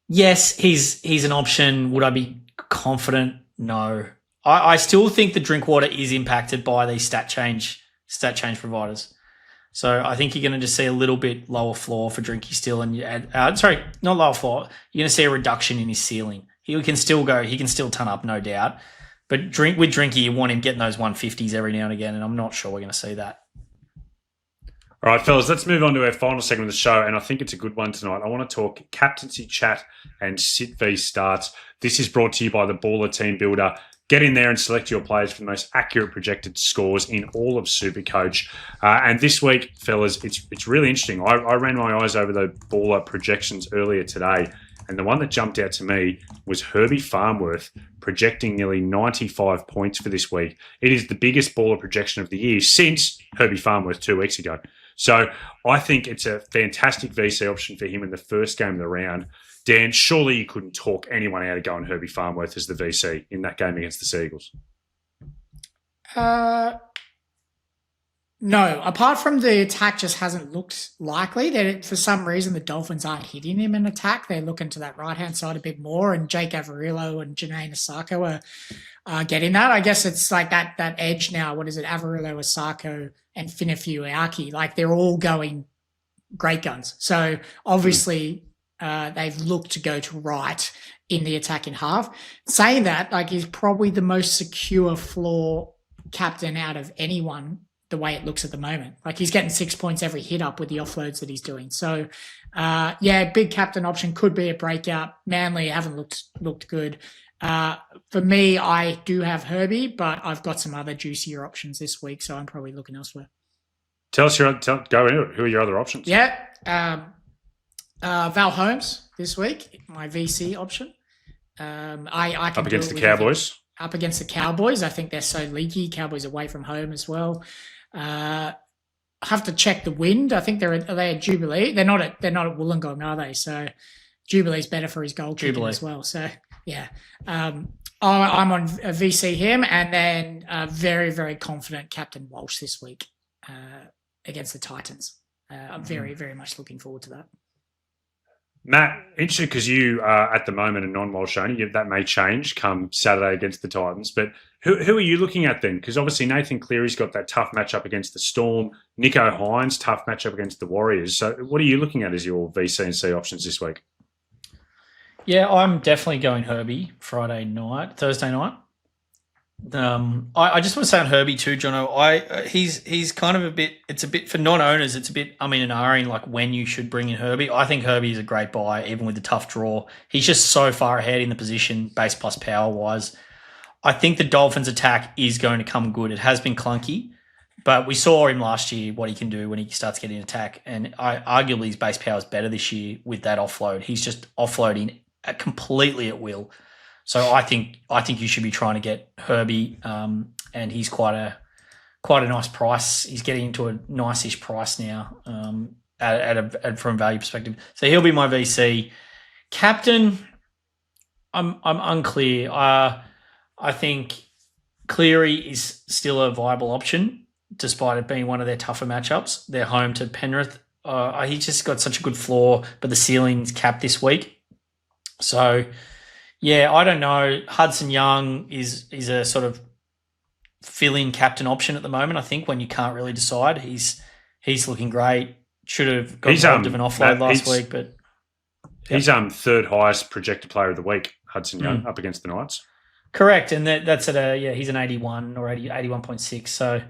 Yes, he's an option. Would I be confident? No. I still think the Drinkwater is impacted by these stat change providers. So I think you're going to just see a little bit lower floor for Drinky still, and not lower floor. You're going to see a reduction in his ceiling. He can still ton up, no doubt. But with Drinky, you want him getting those 150s every now and again, and I'm not sure we're going to see that. All right, fellas, let's move on to our final segment of the show, and I think it's a good one tonight. I want to talk captaincy chat and sit v starts. This is brought to you by the Baller Team Builder. Get in there and select your players for the most accurate projected scores in all of SuperCoach. And this week, fellas, it's really interesting. I ran my eyes over the Baller projections earlier today, and the one that jumped out to me was Herbie Farnworth projecting nearly 95 points for this week. It is the biggest Baller projection of the year since Herbie Farnworth 2 weeks ago. So I think it's a fantastic VC option for him in the first game of the round. Dan, surely you couldn't talk anyone out of going Herbie Farnworth as the VC in that game against the Seagulls. No, apart from the attack just hasn't looked likely. That for some reason the Dolphins aren't hitting him in attack. They're looking to that right-hand side a bit more, and Jake Averillo and Janae Asako are getting that. I guess it's like that edge now. What is it? Averillo, Asako, and Finafuaki. Like they're all going great guns. So obviously they've looked to go to right in the attacking half. Saying that, like he's probably the most secure floor captain out of anyone the way it looks at the moment. Like he's getting 6 points every hit up with the offloads that he's doing. So big captain option could be a breakout. Manly haven't looked good. For me, I do have Herbie, but I've got some other juicier options this week, so I'm probably looking elsewhere. Go into it. Who are your other options? Yeah. Val Holmes this week, my VC option. I can up against the Cowboys. Up against the Cowboys. I think they're so leaky. Cowboys away from home as well. I have to check the wind. I think are they at Jubilee? They're not at Wollongong, are they? So Jubilee's better for his goal kicking as well. So yeah. I'm on a VC him, and then very, very confident Captain Walsh this week against the Titans. I'm very, very much looking forward to that. Matt, interested because you are at the moment a non-Walsh owner. That may change come Saturday against the Titans. But who are you looking at then? Because obviously Nathan Cleary's got that tough matchup against the Storm. Nico Hines, tough matchup against the Warriors. So what are you looking at as your VC and C options this week? Yeah, I'm definitely going Herbie Thursday night. I just want to say on Herbie too, Jono. He's kind of a bit. It's a bit for non-owners. It's a bit. I mean, an R-ing like when you should bring in Herbie. I think Herbie is a great buy, even with the tough draw. He's just so far ahead in the position, base plus power wise. I think the Dolphins' attack is going to come good. It has been clunky, but we saw him last year what he can do when he starts getting attack. And arguably his base power is better this year with that offload. He's just offloading completely at will. So I think you should be trying to get Herbie, and he's quite a nice price. He's getting into a nice-ish price now from a value perspective. So he'll be my VC. Captain, I'm unclear. I think Cleary is still a viable option, despite it being one of their tougher matchups. They're home to Penrith. He just got such a good floor, but the ceiling's capped this week. So, yeah, I don't know. Hudson Young is a sort of fill-in captain option at the moment, I think, when you can't really decide. He's looking great. Should have got robbed of an offload last week, but... He's third highest projected player of the week, Hudson Young, up against the Knights. Correct, and that's at he's an 81 or 81.6, so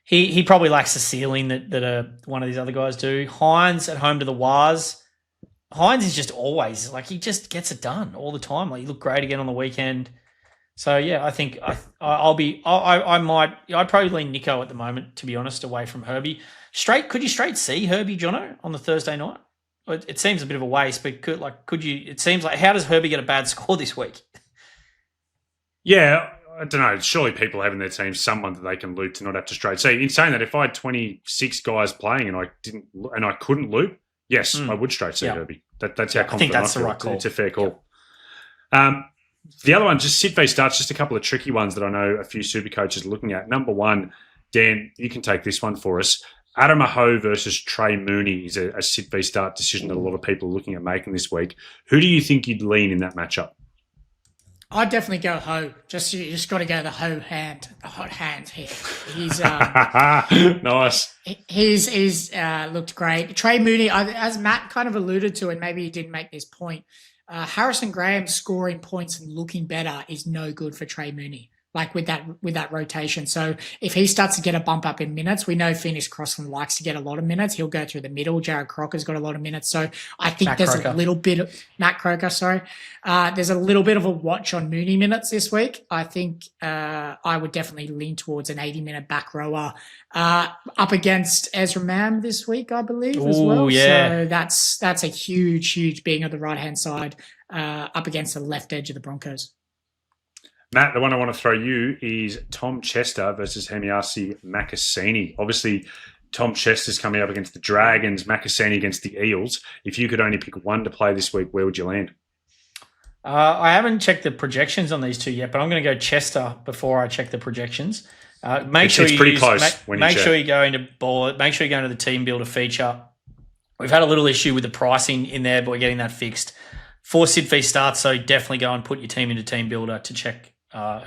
he probably lacks the ceiling that one of these other guys do. Hines at home to the Waz. Hines is just always like he just gets it done all the time. Like he looked great again on the weekend. So yeah, I think I'd probably lean Nico at the moment, to be honest, away from Herbie. Could you straight see Herbie, Jono, on the Thursday night? It seems a bit of a waste, but could you? It seems like, how does Herbie get a bad score this week? Yeah, I don't know. Surely people have in their team someone that they can loop to not have to straight see. In saying that, if I had 26 guys playing and I couldn't loop, yes, I would straight see Herbie. That's how confident I think that's the right call. It's a fair call. Yep. The other one, just sit v starts, just a couple of tricky ones that I know a few super coaches are looking at. Number one, Dan, you can take this one for us. Arama Hau versus Trey Mooney is a sit v start decision that a lot of people are looking at making this week. Who do you think you'd lean in that matchup? I'd definitely go Ho. You just got to go the Ho hand, the hot hand here. He's nice. He's looked great. Trey Mooney, as Matt kind of alluded to, and maybe he didn't make this point. Harrison Graham scoring points and looking better is no good for Trey Mooney. Like with that rotation. So if he starts to get a bump up in minutes, we know Phoenix Crossland likes to get a lot of minutes. He'll go through the middle. Jared Crocker's got a lot of minutes. So I think there's a little bit of Matt Croker, sorry. There's a little bit of a watch on Mooney minutes this week. I think I would definitely lean towards an 80-minute back rower up against Ezra Mam this week, I believe, as well. Yeah. So that's a huge being on the right-hand side up against the left edge of the Broncos. Matt, the one I want to throw you is Tom Chester versus Hemiasi Makasini. Obviously, Tom Chester's coming up against the Dragons, Makasini against the Eels. If you could only pick one to play this week, where would you land? I haven't checked the projections on these two yet, but I'm going to go Chester before I check the projections. Make sure you go into the team builder feature. We've had a little issue with the pricing in there, but we're getting that fixed. 4 sit v starts, so definitely go and put your team into team builder to check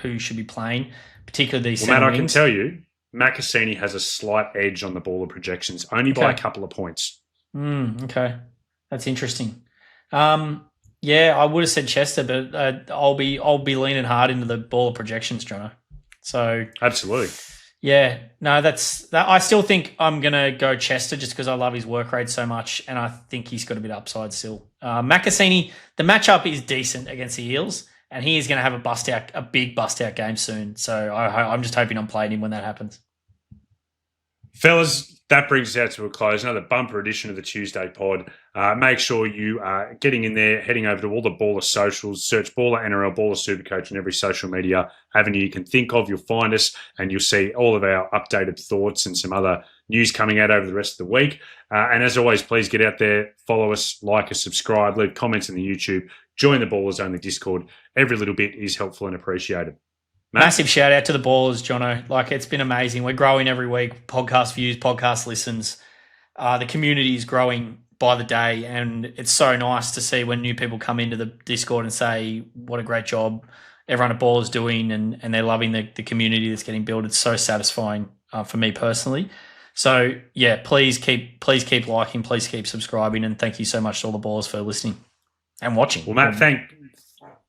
who should be playing, particularly these. Well, Matt, I can tell you, Makasini has a slight edge on the baller projections, only by a couple of points. Okay, that's interesting. Yeah, I would have said Chester, but I'll be leaning hard into the baller projections, Jono. So absolutely. Yeah, no, that. I still think I'm gonna go Chester just because I love his work rate so much, and I think he's got a bit of upside still. Makasini, the matchup is decent against the Eels, and he is going to have a big bust out game soon. So I'm just hoping I'm playing him when that happens. Fellas, that brings us out to a close. Another bumper edition of the Tuesday pod. Make sure you are getting in there, heading over to all the Baller socials. Search Baller NRL, Baller SuperCoach, and every social media avenue you can think of. You'll find us, and you'll see all of our updated thoughts and some other news coming out over the rest of the week. And as always, please get out there, follow us, like us, subscribe, leave comments in the YouTube, join the Ballers Only Discord. Every little bit is helpful and appreciated. Matt? Massive shout out to the Ballers, Jono. Like, it's been amazing. We're growing every week. Podcast views, podcast listens. The community is growing by the day, and it's so nice to see when new people come into the Discord and say what a great job everyone at Ballers doing, and they're loving the community that's getting built. It's so satisfying for me personally. So yeah, please keep liking, please keep subscribing, and thank you so much to all the Ballers for listening and watching. Well, Matt,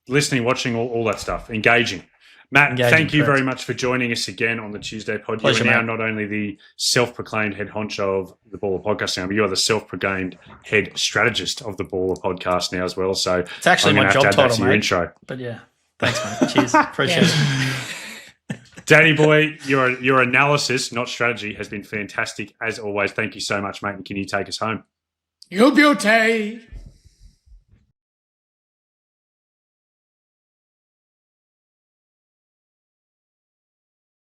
listening, watching, all that stuff, engaging. Matt, Engaging, thank you correct. very much for joining us again on the Tuesday pod. Pleasure, You are now mate. not only the self-proclaimed head honcho of the Baller Podcast now, but you are the self-proclaimed head strategist of the Baller Podcast now as well. So It's actually I'm my gonna have job to add that title, to your mate. intro. But yeah, thanks, mate. Cheers. Appreciate it. Danny boy, your analysis, not strategy, has been fantastic as always. Thank you so much, mate. And can you take us home? Your beauty.